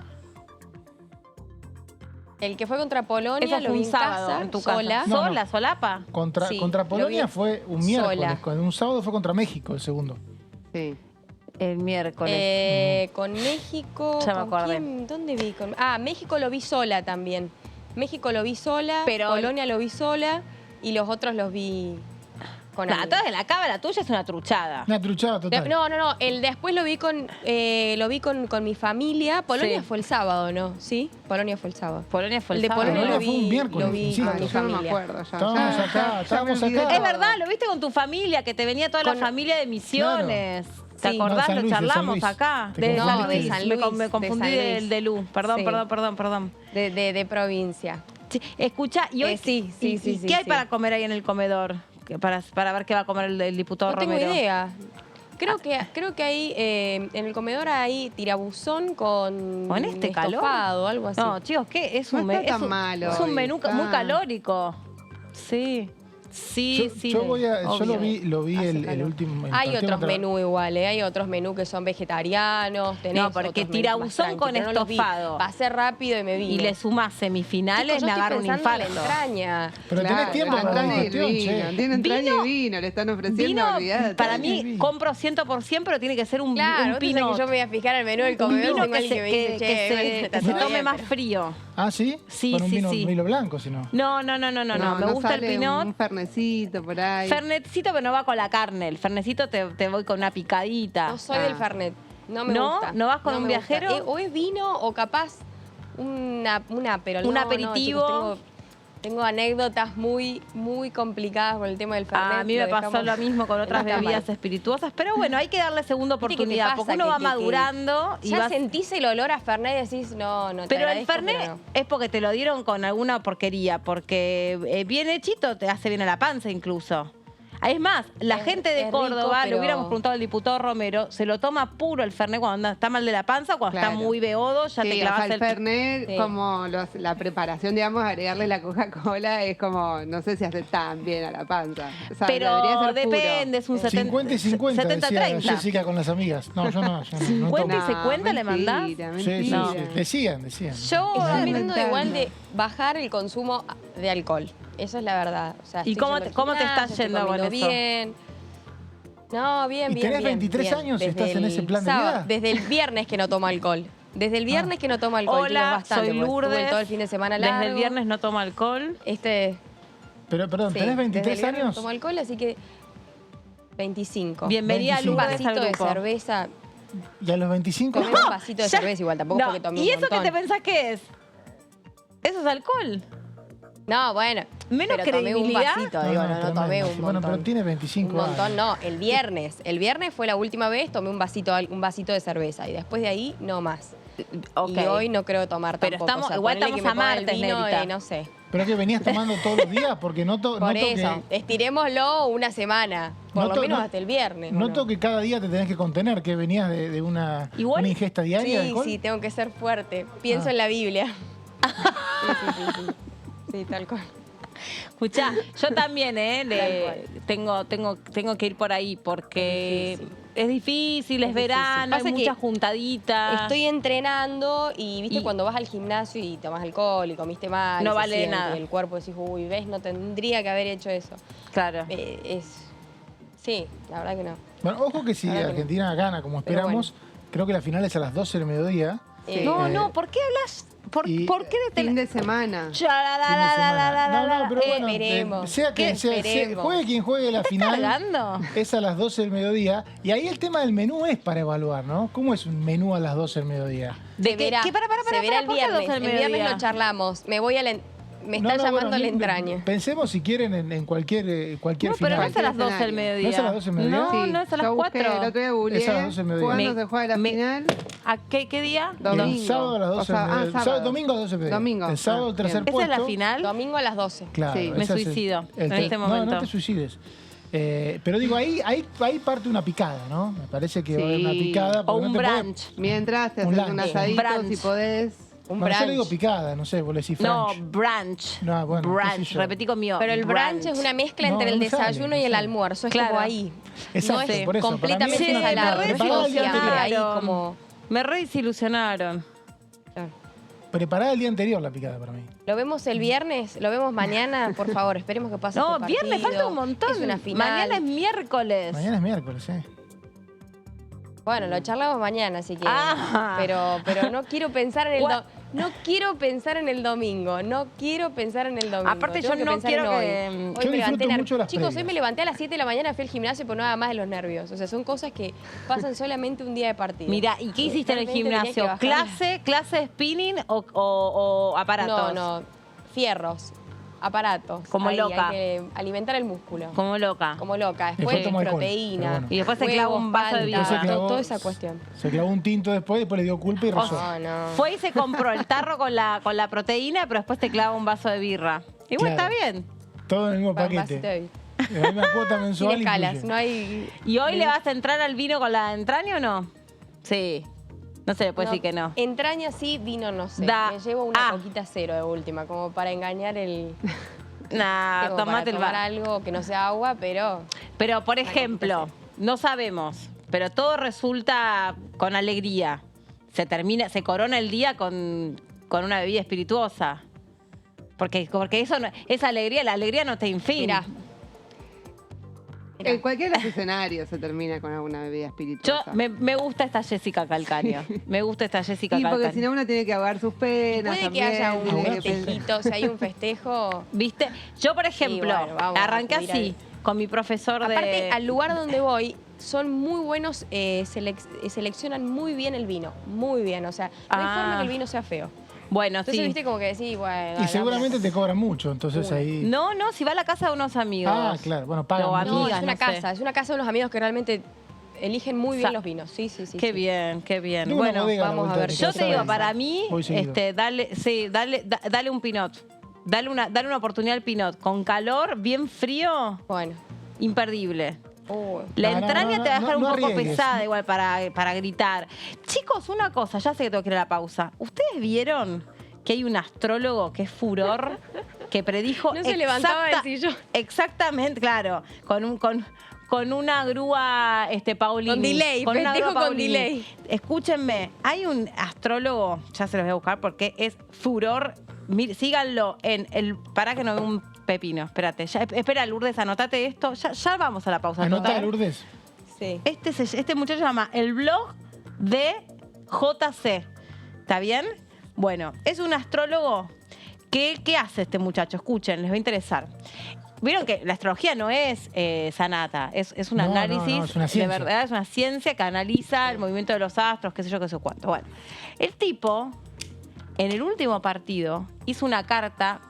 El que fue contra Polonia eso lo fue vi un en sábado casa, en tu sola. casa. No, no. ¿Sola, solapa? contra sí, Polonia lo vi fue un miércoles. sola. Un sábado fue contra México, el segundo. Sí. El miércoles. Con México. Ya me ¿con acordé. quién? ¿Dónde vi? México lo vi sola también. México lo vi sola, Pero- Polonia lo vi sola y los otros los vi Con Claro, amigos. entonces la cábala tuya es una truchada. Una truchada total. No, después lo vi con mi familia. Polonia Sí. fue el sábado, ¿no? ¿Sí? Polonia fue el sábado. Polonia fue el El de sábado. Polonia Polonia lo fue un vi, miércoles, lo vi sí. con mi Yo no me familia. acuerdo ya. Estábamos Ya- acá, ya me estábamos olvidé acá. Es todo. verdad, lo viste con tu familia, que te venía toda la Con- familia de Misiones. ¿Te Sí. acordás? No, San Lo Luis, de San charlamos Luis. acá. Te De confundí. San No, de Luis. San Me, Luis, me confundí de San Luis. del de Lu. Perdón, Sí. perdón. De provincia. Sí, escucha, y hoy Sí, ¿y sí, qué hay sí. para comer ahí en el comedor? Para ver qué va a comer el diputado No tengo Romero. idea. Creo que hay, en el comedor hay tirabuzón con ¿Con este calor? estofado, algo así. No, chicos, ¿qué? Es No un, está es tan un- malo es un hoy, menú está. muy calórico. Sí. Sí, Yo, sí. yo lo obvio. vi Hace el calor. último. el Hay partido otros contra- menús igual, hay otros menús que son vegetarianos. Tenés No, porque otros menús tirabuzón más tranqui, con pero no los vi. estofado. Pasé rápido y me vi. Y le sumás semifinales, me agarra un infarto. La entraña. Pero tenés tiempo la para la entraña y el digestión, vino. che. Tiene entraña Vino- y vino, le están ofreciendo, Vino, olvidate. para Tiene mí, vino. compro 100%, pero tiene que ser un Claro, vos pensás pinot. que yo me voy a fijar el menú del Un comedor vino tengo que alguien se, que me dice, que che, está se todo tome bien, más pero- frío. Ah, ¿sí? Sí, Con un sí, vino, sí. vino blanco, si no. No, me gusta el sale pinot. Un fernecito por ahí. Fernetcito, pero no va con la carne. El fernecito te voy con una picadita. No soy del Fernet. No me ¿No? gusta. ¿No vas con un me gusta. viajero? O es vino o capaz pero Un no, aperitivo. chicos, tengo anécdotas muy, muy complicadas con el tema del Fernet. A mí me lo pasó dejamos lo mismo con otras en la bebidas cámara. espirituosas, pero bueno, hay que darle segunda Viste que te oportunidad, pasa porque uno que va te- madurando y Ya vas... sentís el olor a Fernet y decís, no, te Pero el agradezco, Fernet pero no. es porque te lo dieron con alguna porquería, porque bien hechito te hace bien a la panza incluso. Es más, la Es- gente de es rico, Córdoba, le pero- hubiéramos preguntado al diputado Romero, se lo toma puro el Fernet cuando está mal de la panza, cuando Claro. está muy beodo, ya te Sí, o clavas sea, el Fernet, Sí. como la preparación, digamos, agregarle la Coca-Cola es como, no sé si hace tan bien a la panza. O sea, debería Pero ser puro. depende, es un 50 y 50, decía 70-30. Jessica con las amigas. No, yo no. 50 y tomo. 50 le mandás. mentira, Sí, sí, mentira. sí. Decían. Yo Estoy Bueno. tratando igual de Inventando. bajar el consumo de alcohol. Eso es la verdad. O sea, ¿Y estoy cómo yendo te- al cómo te gimnasio, estás yendo estoy con comiendo eso? bien. No, bien, ¿Y bien. tenés bien, 23 bien. años y Desde estás en ese el plan de sábado, vida? Desde el viernes que no tomo alcohol. Desde el viernes que no tomo alcohol. Hola, chicos, bastante, soy porque estuve Lourdes. todo el fin de semana largo. Desde el viernes no tomo alcohol. Pero, perdón, Sí, ¿tenés desde 23 el viernes no años? tomo alcohol, así que 25. Bienvenida 25. Un Lourdes al vasito de grupo. cerveza. ¿Y a los 25? Tomé un vasito de Ya- cerveza igual, tampoco No, porque tomé ¿y un eso qué montón. te pensás que es? ¿Eso es alcohol? No, bueno. Menos pero tomé un credibilidad. vasito, digo, no tremendo. tomé un Bueno, montón. pero tiene 25 Un montón, años. no, el viernes. El viernes fue la última vez, tomé un vasito de cerveza y después de ahí no más. Ok. Y hoy no creo tomar Pero tampoco. estamos- o sea, igual ponele que estamos me a ponga el martes, vino, Nerita. no sé. ¿Pero que venías tomando todos los días? Porque noto, Por noto eso, que... estirémoslo una semana, por Noto- lo menos no- hasta el viernes. ¿o Noto no? que cada día te tenés que contener, que venías de una ingesta diaria de Sí, alcohol. sí, tengo que ser fuerte. Pienso Ah. en la Biblia. Sí. Sí, tal cual. Escuchá, yo también, Tal tengo que ir por ahí porque Es difícil. es difícil, es Es verano, difícil. hay Pasa que muchas juntaditas. Estoy entrenando y viste Y- cuando vas al gimnasio y tomas alcohol y comiste mal. No y se vale de siente, nada. Y el cuerpo decís, uy, ves, no tendría que haber hecho eso. Claro. Sí, la verdad que no. Bueno, ojo que si Ahora que no. Argentina gana como Pero esperamos, creo que la final es a las 12 del mediodía. No, ¿por qué hablas? ¿Por qué de Fin de semana. Ya, la, la, Fin de la, la, semana. la, la, No, pero bueno, esperemos. sea quien sea, Esperemos. juegue quien juegue la final, cargando? es a las 12 del mediodía. Y ahí el tema del menú es para evaluar, ¿no? ¿Cómo es un menú a las 12 del mediodía? ¿De Se qué? verá, ¿Qué? Para, se verá el ¿por qué a las viernes. 12 del El viernes mediodía? lo charlamos. Me voy a me está llamando la entraña. Pensemos si quieren en cualquier No, final. pero no es a las 12 del escenario. mediodía. ¿No es a las 12 del mediodía? No, Sí, no es a las yo busqué, 4. el otro día googleé, Es a las 12 del mediodía. ¿Cuándo Me- se juega la me- final? ¿A qué día? Domingo. El sábado a las 12 O sea, del mediodía. sábado. Domingo a las 12 del mediodía. Domingo. El sábado el tercer bien. ¿Esa puesto. es la final? Domingo a las 12. Claro, Sí. Me ese es suicido en este No, momento. no te suicides. Pero digo, ahí parte una picada, ¿no? Me parece que va a haber una Sí. picada. O porque un no te podés- brunch. Mientras te Un haces lunch. un asadito, Brunch. si podés. Un Bueno, yo le digo brunch. picada, no sé, vos le decís No, brunch. brunch. No, bueno, qué brunch. sé yo. Repetí conmigo. Pero el brunch es una mezcla No, entre el no sale, desayuno no y el sale. almuerzo. Es Claro. como ahí. Exacto, no es por eso. completamente Para mí es una salado. me Es preparada como el día siempre anterior. ahí como... Me re desilusionaron. Preparada el día anterior la picada para mí. Lo vemos el viernes, lo vemos mañana, por favor, esperemos que pase No, este viernes partido. falta un montón. Es una final. Mañana es miércoles. Mañana es miércoles, ¿eh? Bueno, lo charlamos mañana si quieren. Ah. Pero no quiero pensar en el... No quiero pensar en el domingo, no quiero pensar en el domingo. Aparte Tengo yo no pensar quiero en que... hoy. Yo Hoy me levanté disfruto mucho las Chicos, hoy previas. me levanté a las 7 de la mañana, fui al gimnasio por nada más de los nervios. O sea, son cosas que pasan solamente un día de partido. Mira, ¿y qué hiciste en el Realmente tenía que gimnasio? bajar. ¿Clase de spinning o aparatos? No, fierros, aparatos. Como Ahí, loca. Hay que alimentar el músculo. Como loca. Como loca. Después Después tomó alcohol, proteína. pero bueno. Y después se clava un vaso de palta, birra. toda esa cuestión. Se clavó un tinto después le dio culpa y rozó. No. Fue y se compró el tarro con la proteína, pero después te clava un vaso de birra. Igual Claro. está bien. Todo en el mismo Un vasito paquete. de- La misma cuota mensual Sin escalas, incluye. no hay... ¿Y hoy le vas a entrar al vino con la entraña o no? Sí. No se le puede decir que no. Entraña sí, vino no sé. Da- Me llevo una Ah. coquita cero de última, como para engañar el... Nah, como para tomate el tomar bar. algo que no sea agua, pero... Pero, por Una ejemplo, coquita no sabemos, pero todo resulta con alegría. Se corona el día con una bebida espirituosa. Porque eso no, esa alegría, la alegría no te infin. Mirá. En cualquier escenario se termina con alguna bebida Yo espirituosa. me gusta esta Jessica Calcaño. Me gusta esta Jessica Sí, porque Calcaño. si no uno tiene que ahogar sus penas. Puede que también, haya un tiene que pensar- festejito, si hay un festejo... ¿Viste? Yo, por ejemplo, bueno, vamos a arranqué acudir así, con mi profesor de... Aparte, al lugar donde voy, son muy buenos, seleccionan muy bien el vino. Muy bien, o sea, no hay Ah. forma que el vino sea feo. Bueno, Entonces, sí. viste, como que decís, bueno... Y seguramente te cobran mucho, entonces ahí... No, si va a la casa de unos amigos. Ah, claro. Bueno, pagan O mucho. No, amigas, es una no sé. casa, es una casa de unos amigos que realmente eligen muy bien los vinos. Sí. Qué bien, qué bien. Tengo una Bueno, bodega a la vamos a vuelta de ver. mi yo casa te digo, y para mí, voy seguido. dale un pinot. Dale una oportunidad al pinot. Con calor, bien frío, Bueno. imperdible. Uy. La No, no, entraña no, te va a dejar no un poco arriesgues. pesada igual para gritar. Chicos, una cosa, ya sé que tengo que ir a la pausa. ¿Ustedes vieron que hay un astrólogo que es furor, que predijo No se levantaba del sillón. Exactamente, claro, con una grúa Paulini. Con delay, una festejo grúa con Paulini. delay. Escúchenme, hay un astrólogo, ya se los voy a buscar porque es furor. Síganlo en el... Para que no vea un pepino, espérate. Espera, Lourdes, anotate esto. Ya vamos a la pausa. Anotá, total. Lourdes. Sí. Este muchacho se llama El Blog de JC. ¿Está bien? Bueno, es un astrólogo. ¿Qué hace este muchacho? Escuchen, les va a interesar. Vieron que la astrología no es sanata, es un No, análisis, no, es una de ciencia. verdad, es una ciencia que analiza el movimiento de los astros, qué sé yo, qué sé cuánto. Bueno, el tipo, en el último partido, hizo una carta,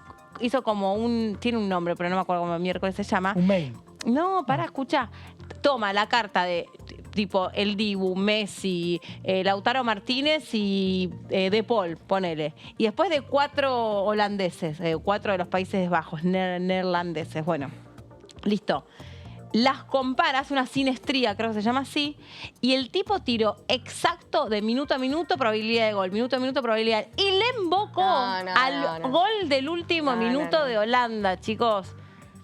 tiene un nombre, pero no me acuerdo cómo miércoles se llama. Un mail. No, escuchá. Toma la carta de tipo el Dibu, Messi, Lautaro Martínez y De Paul, ponele. Y después de 4 holandeses, 4 de los Países Bajos, neerlandeses. Bueno, listo. Las compara, hace una sinestría, creo que se llama así, y el tipo tiró exacto de minuto a minuto probabilidad de gol, minuto a minuto probabilidad. Y le embocó al gol del último minuto de Holanda, chicos.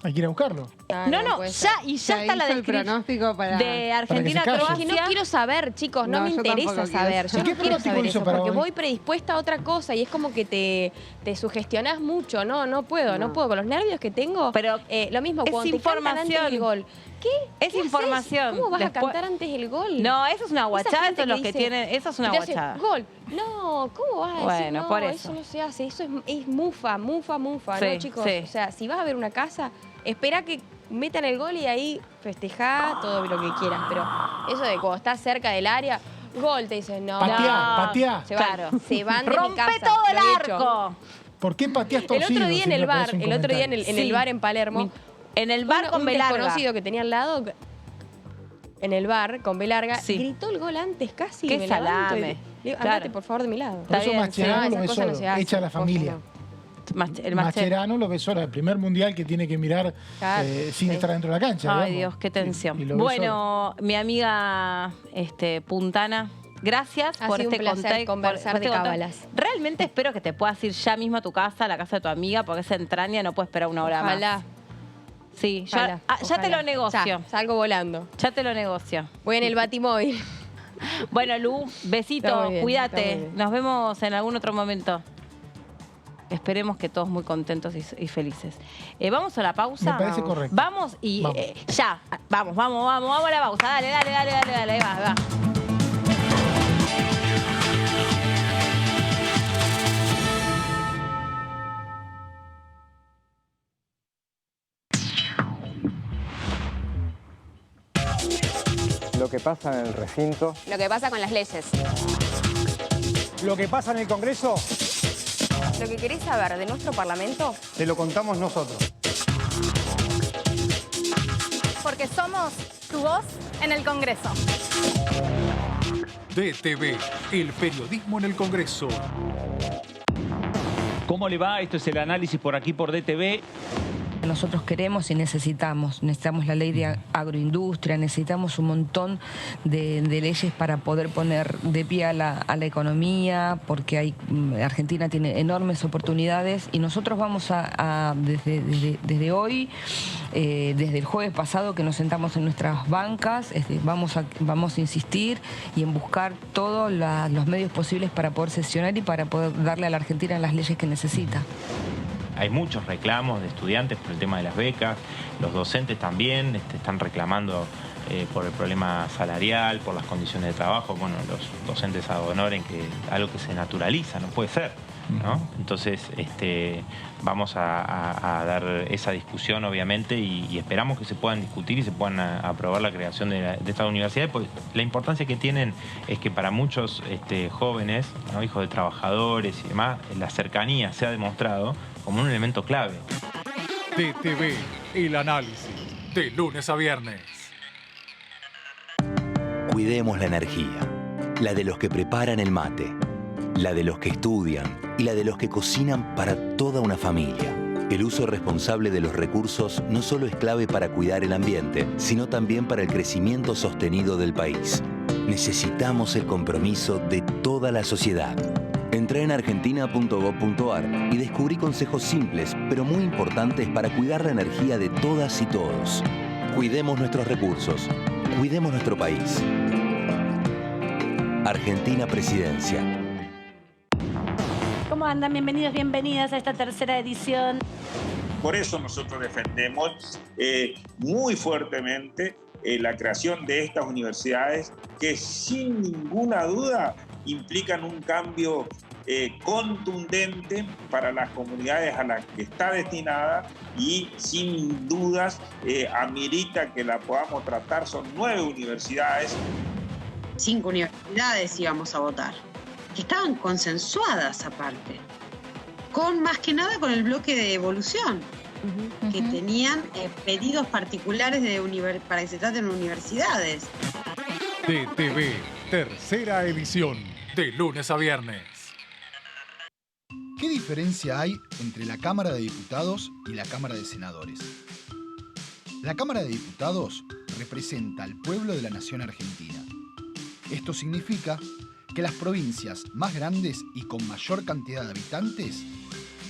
Hay que ir a buscarlo. No, puede ya ser. y ya Ya está la hizo el descripción pronóstico para... de Argentina calle. Croacia. Que no quiero saber, chicos, no No, me yo interesa tampoco quiero saber. Yo saber. ¿Qué no quiero pronóstico saber hizo eso, para porque hoy? voy predispuesta a otra cosa y es como que te sugestionás mucho. No puedo. Con los nervios que tengo. Pero lo mismo, es cuando te cantan antes información. el gol. ¿Qué? Es ¿Qué información. haces? ¿Cómo vas Después- a cantar antes el gol? No, eso es una Esa guachada, gente eso es lo que dice- tiene, eso es una y te hace, guachada. Gol. No, ¿cómo vas a decir? Bueno, No, por eso. no se hace. Eso es mufa, Sí, ¿no, chicos? sí. O sea, si vas a ver una casa, espera que metan el gol y ahí festejá todo lo que quieras. Pero eso de cuando estás cerca del área, gol, te dicen, no. Pateá. Se van, Claro. se van de mi ¡Rompe casa. todo el lo he hecho. arco! ¿Por qué pateas El torcido? otro día en Si el me bar, parece un el otro día en comentario. el bar en Palermo, En el bar con un Belarga. desconocido que tenía al lado, en el bar con Belarga, Sí. gritó el gol antes casi. Qué me levanto y salame. le digo, Claro. andate por favor de mi lado. Por eso bien, Mascherano sí. lo No, ve esas cosas no solo, se hacen, echa a la posta, familia. El Mascherano. Mascherano lo ve solo, el primer mundial que tiene que mirar Claro, sin sí. estar dentro de la cancha. Ay, digamos. Dios, qué tensión. Y lo ve Bueno, mi amiga Puntana, gracias Ha por sido este un placer contexto. conversar de cábalas. Realmente espero que te puedas ir ya mismo a tu casa, a la casa de tu amiga, porque esa entraña no puede esperar una hora Ojalá. más. Sí, Ojalá, ya te ojalá. lo negocio. Ya, salgo volando. Ya te lo negocio. Voy en el batimóvil. Bueno, Lu, besito, Está muy bien, cuídate. está muy bien. Nos vemos en algún otro momento. Esperemos que todos muy contentos y felices. Vamos a la pausa. Me parece correcto. Vamos y Vamos. ya. Vamos a la pausa. Dale, va. Lo que pasa en el recinto. Lo que pasa con las leyes. Lo que pasa en el Congreso. Lo que querés saber de nuestro Parlamento. Te lo contamos nosotros. Porque somos tu voz en el Congreso. DTV, el periodismo en el Congreso. ¿Cómo le va? Esto es el análisis por aquí por DTV. Nosotros queremos y necesitamos la ley de agroindustria, necesitamos un montón de leyes para poder poner de pie a la economía, porque Argentina tiene enormes oportunidades y nosotros vamos desde hoy, desde el jueves pasado que nos sentamos en nuestras bancas, vamos a insistir y en buscar todos los medios posibles para poder sesionar y para poder darle a la Argentina las leyes que necesita. Hay muchos reclamos de estudiantes por el tema de las becas, los docentes también están reclamando por el problema salarial, por las condiciones de trabajo. Bueno, los docentes ad honorem, que algo que se naturaliza, no puede ser, ¿no? Entonces vamos a dar esa discusión, obviamente, y esperamos que se puedan discutir y se puedan aprobar la creación de estas universidades, porque la importancia que tienen es que para muchos jóvenes, ¿no?, hijos de trabajadores y demás, la cercanía se ha demostrado como un elemento clave. DTV, el análisis, de lunes a viernes. Cuidemos la energía, la de los que preparan el mate, la de los que estudian y la de los que cocinan para toda una familia. El uso responsable de los recursos no solo es clave para cuidar el ambiente, sino también para el crecimiento sostenido del país. Necesitamos el compromiso de toda la sociedad. Entrá en argentina.gov.ar y descubrí consejos simples, pero muy importantes para cuidar la energía de todas y todos. Cuidemos nuestros recursos. Cuidemos nuestro país. Argentina Presidencia. ¿Cómo andan? Bienvenidos, bienvenidas a esta tercera edición. Por eso nosotros defendemos muy fuertemente la creación de estas universidades que sin ninguna duda implican un cambio contundente para las comunidades a las que está destinada y sin dudas amerita que la podamos tratar. Son 9 universidades. 5 universidades íbamos a votar, que estaban consensuadas aparte, más que nada con el bloque de evolución, que tenían pedidos particulares para que se traten universidades. DTV, tercera edición, de lunes a viernes. ¿Qué diferencia hay entre la Cámara de Diputados y la Cámara de Senadores? La Cámara de Diputados representa al pueblo de la nación argentina. Esto significa que las provincias más grandes y con mayor cantidad de habitantes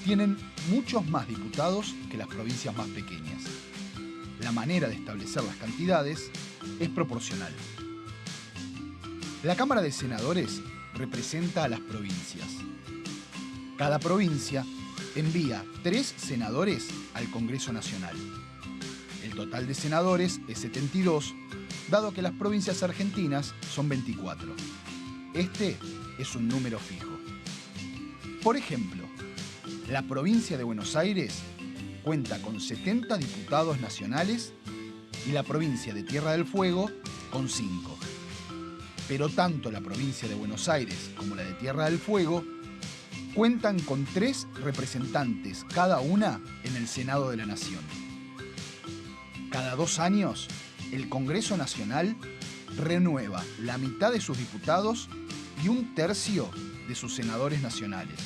tienen muchos más diputados que las provincias más pequeñas. La manera de establecer las cantidades es proporcional. La Cámara de Senadores representa a las provincias. Cada provincia envía 3 senadores al Congreso Nacional. El total de senadores es 72, dado que las provincias argentinas son 24. Este es un número fijo. Por ejemplo, la provincia de Buenos Aires cuenta con 70 diputados nacionales y la provincia de Tierra del Fuego con 5. Pero tanto la provincia de Buenos Aires como la de Tierra del Fuego cuentan con 3 representantes cada una en el Senado de la Nación. Cada 2 años, el Congreso Nacional renueva la mitad de sus diputados y 1/3 de sus senadores nacionales.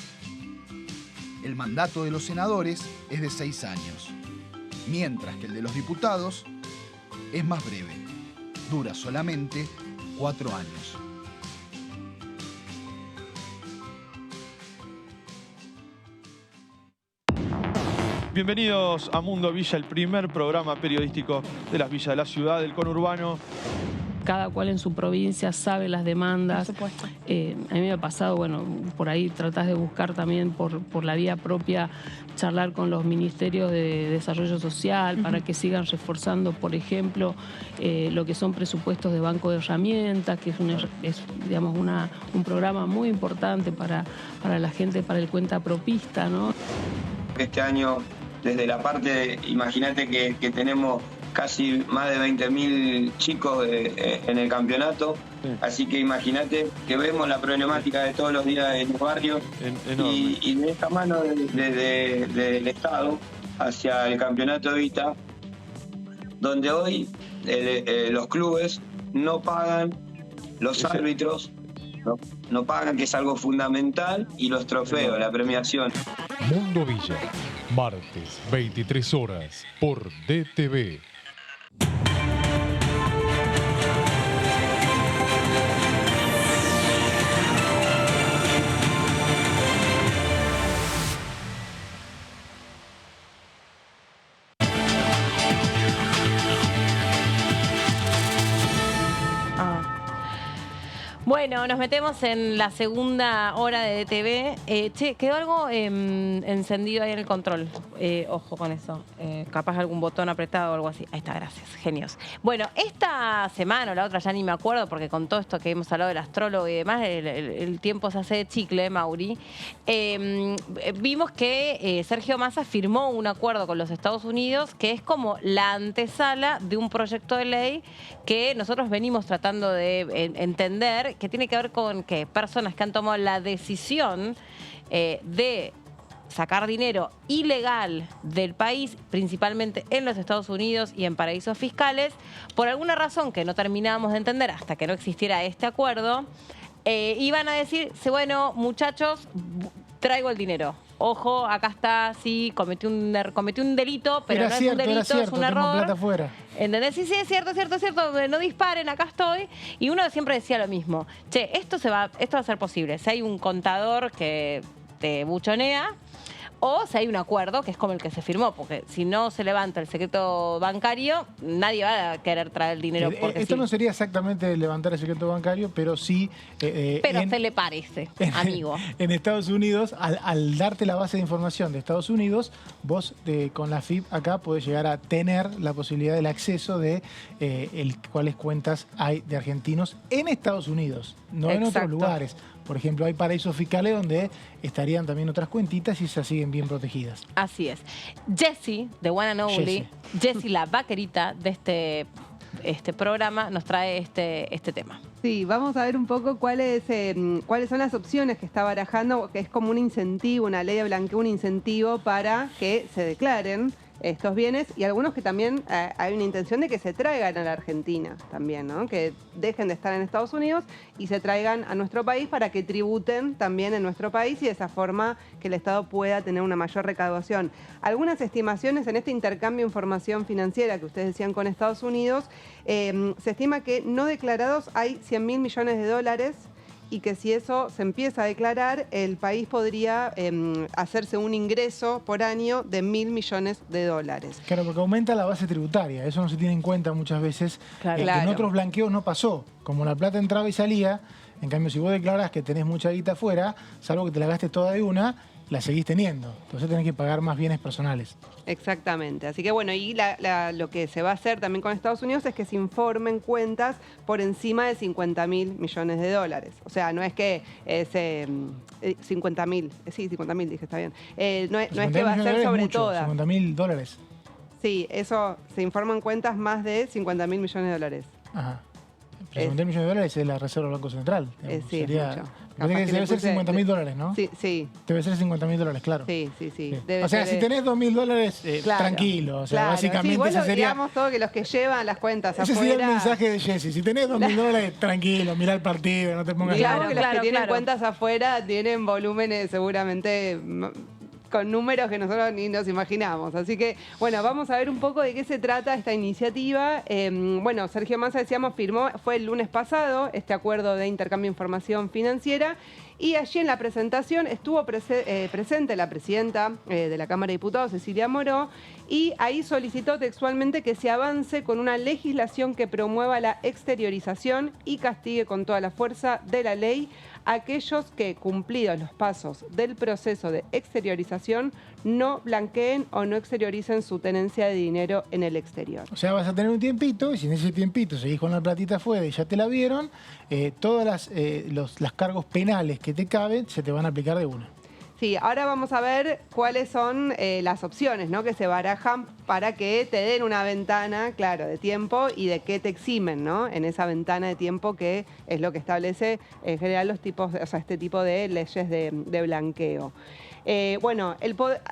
El mandato de los senadores es de 6 años, mientras que el de los diputados es más breve, dura solamente 4 años. Bienvenidos a Mundo Villa, el primer programa periodístico de las villas de la ciudad, del conurbano. Cada cual en su provincia sabe las demandas. Por supuesto. A mí me ha pasado, bueno, por ahí tratás de buscar también por la vía propia, charlar con los ministerios de desarrollo social para que sigan reforzando, por ejemplo, lo que son presupuestos de banco de herramientas, que es digamos, un programa muy importante para la gente, para el cuentapropista, ¿no? Este año, desde la parte, imagínate que tenemos casi más de 20.000 chicos en el campeonato. Así que imagínate que vemos la problemática de todos los días en los barrios y de esta mano del Estado hacia el campeonato Evita, donde hoy los clubes no pagan, los árbitros no pagan, que es algo fundamental, y los trofeos, la premiación. Mundo Villa, martes, 23 horas, por DTV. Bueno, nos metemos en la segunda hora de DTV. Che, quedó algo encendido ahí en el control. Ojo con eso. Capaz algún botón apretado o algo así. Ahí está, gracias. Genios. Bueno, esta semana o la otra ya ni me acuerdo, porque con todo esto que hemos hablado del astrólogo y demás, el tiempo se hace de chicle, Mauri. Vimos que Sergio Massa firmó un acuerdo con los Estados Unidos que es como la antesala de un proyecto de ley que nosotros venimos tratando de entender, que tiene que ver con que personas que han tomado la decisión de sacar dinero ilegal del país, principalmente en los Estados Unidos y en paraísos fiscales, por alguna razón que no terminábamos de entender hasta que no existiera este acuerdo, iban a decir, bueno, muchachos, traigo el dinero. Ojo, acá está, sí, cometí un delito, pero no es un delito, es un error. Plata afuera. ¿Entendés? Sí, es cierto, no disparen, acá estoy. Y uno siempre decía lo mismo. Che, esto va a ser posible. Si hay un contador que te buchonea, o si hay un acuerdo, que es como el que se firmó, porque si no se levanta el secreto bancario, nadie va a querer traer el dinero. Esto no sería exactamente levantar el secreto bancario, pero sí... pero se le parece, amigo. En Estados Unidos, al darte la base de información de Estados Unidos, vos con la FIP acá podés llegar a tener la posibilidad del acceso de cuáles cuentas hay de argentinos en Estados Unidos, no en otros lugares. Por ejemplo, hay paraísos fiscales donde estarían también otras cuentitas y esas siguen bien protegidas. Así es. Jessie, de One and Only, Jessie, la vaquerita de este programa, nos trae este tema. Sí, vamos a ver un poco cuáles son las opciones que está barajando, que es como un incentivo, una ley de blanqueo, un incentivo para que se declaren estos bienes, y algunos que también hay una intención de que se traigan a la Argentina también, ¿no? Que dejen de estar en Estados Unidos y se traigan a nuestro país para que tributen también en nuestro país y de esa forma que el Estado pueda tener una mayor recaudación. Algunas estimaciones en este intercambio de información financiera que ustedes decían con Estados Unidos, se estima que no declarados hay 100.000 millones de dólares, y que si eso se empieza a declarar, el país podría hacerse un ingreso por año de 1.000 millones de dólares. Claro, porque aumenta la base tributaria, eso no se tiene en cuenta muchas veces. Claro. En otros blanqueos no pasó, como la plata entraba y salía, en cambio si vos declarás que tenés mucha guita afuera, salvo que te la gastes toda de una, la seguís teniendo, entonces tenés que pagar más bienes personales. Exactamente, así que bueno, y lo que se va a hacer también con Estados Unidos es que se informen cuentas por encima de 50.000 millones de dólares. O sea, no es que 50.000, sí, 50.000 dije, está bien. No es que va a ser sobre todas. 50.000 dólares. Sí, eso, se informan cuentas más de 50.000 millones de dólares. Ajá. 50 millones de dólares es la Reserva del Banco Central. Sí, sería, es mucho. Debe ser 50.000 dólares, ¿no? Sí, sí. Debe ser 50.000 dólares, claro. Sí. O sea, si tenés 2.000 dólares, claro, tranquilo. O sea, básicamente bueno, ese sería... digamos todo que los que llevan las cuentas ese afuera... Ese sería el mensaje de Jessie. Si tenés 2.000 dólares, tranquilo, mirá el partido, no te pongas... Claro, que los que tienen cuentas afuera tienen volúmenes seguramente... con números que nosotros ni nos imaginamos. Así que, bueno, vamos a ver un poco de qué se trata esta iniciativa. Bueno, Sergio Massa, decíamos, firmó, fue el lunes pasado, este acuerdo de intercambio de información financiera, y allí en la presentación estuvo presente la presidenta de la Cámara de Diputados, Cecilia Moró, y ahí solicitó textualmente que se avance con una legislación que promueva la exteriorización y castigue con toda la fuerza de la ley a aquellos que, cumplidos los pasos del proceso de exteriorización, no blanqueen o no exterioricen su tenencia de dinero en el exterior. O sea, vas a tener un tiempito, y si en ese tiempito seguís con la platita afuera y ya te la vieron, todas las cargos penales que te caben se te van a aplicar de una. Sí, ahora vamos a ver cuáles son las opciones, ¿no?, que se barajan para que te den una ventana, claro, de tiempo y de qué te eximen, ¿no?, en esa ventana de tiempo que es lo que establece en general los tipos, o sea, este tipo de leyes de blanqueo. Bueno,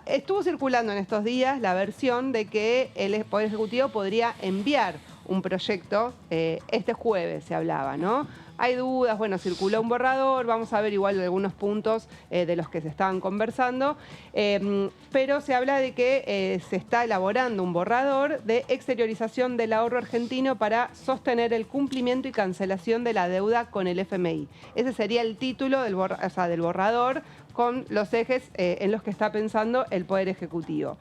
estuvo circulando en estos días la versión de que el Poder Ejecutivo podría enviar un proyecto, este jueves se hablaba, ¿no? Hay dudas, bueno, circuló un borrador, vamos a ver igual algunos puntos de los que se estaban conversando, pero se habla de que se está elaborando un borrador de exteriorización del ahorro argentino para sostener el cumplimiento y cancelación de la deuda con el FMI. Ese sería el título del borrador con los ejes en los que está pensando el Poder Ejecutivo.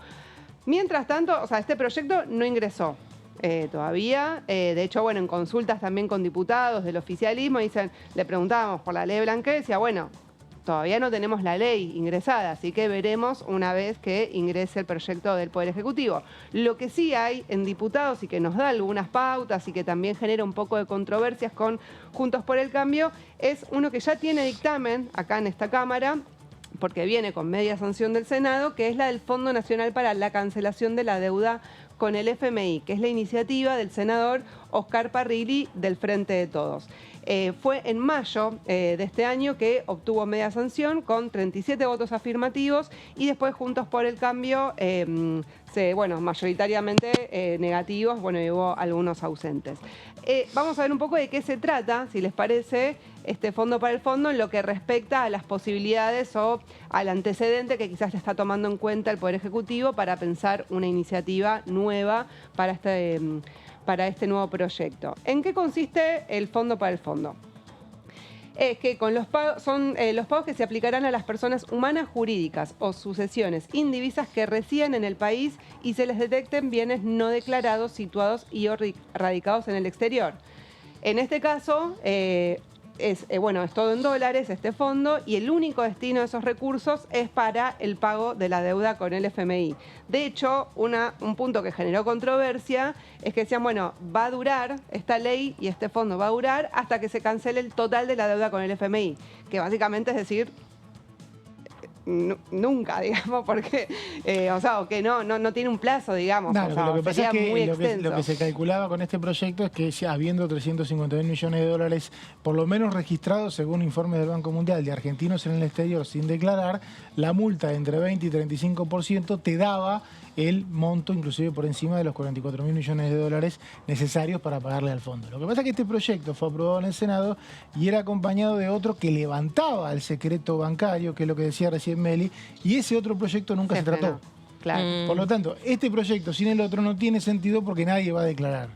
Mientras tanto, o sea, este proyecto no ingresó todavía. De hecho, bueno, en consultas también con diputados del oficialismo, le preguntábamos por la ley de blanqueo y decía, bueno, todavía no tenemos la ley ingresada, así que veremos una vez que ingrese el proyecto del Poder Ejecutivo. Lo que sí hay en diputados y que nos da algunas pautas y que también genera un poco de controversias con Juntos por el Cambio, es uno que ya tiene dictamen acá en esta Cámara, porque viene con media sanción del Senado, que es la del Fondo Nacional para la Cancelación de la Deuda con el FMI, que es la iniciativa del senador Oscar Parrilli del Frente de Todos. Fue en mayo de este año que obtuvo media sanción con 37 votos afirmativos y después Juntos por el Cambio, mayoritariamente negativos, bueno, y hubo algunos ausentes. Vamos a ver un poco de qué se trata, si les parece, este Fondo para el Fondo en lo que respecta a las posibilidades o al antecedente que quizás está tomando en cuenta el Poder Ejecutivo para pensar una iniciativa nueva para este nuevo proyecto. ¿En qué consiste el Fondo para el Fondo? Es que con los pagos, son los pagos que se aplicarán a las personas humanas jurídicas o sucesiones indivisas que residen en el país y se les detecten bienes no declarados, situados y radicados en el exterior. En este caso, es todo en dólares este fondo y el único destino de esos recursos es para el pago de la deuda con el FMI. De hecho, un punto que generó controversia es que decían, bueno, va a durar esta ley y este fondo va a durar hasta que se cancele el total de la deuda con el FMI, que básicamente es decir, nunca, digamos, porque, que no tiene un plazo, digamos. No, lo que pasa es que lo que se calculaba con este proyecto es que habiendo 350.000 millones de dólares, por lo menos registrados, según informes del Banco Mundial, de argentinos en el exterior sin declarar, la multa de entre 20 y 35% te daba el monto, inclusive por encima de los 44.000 millones de dólares necesarios para pagarle al fondo. Lo que pasa es que este proyecto fue aprobado en el Senado y era acompañado de otro que levantaba el secreto bancario, que es lo que decía recién Meli, y ese otro proyecto nunca se trató. Claro. Por lo tanto, este proyecto sin el otro no tiene sentido porque nadie va a declarar.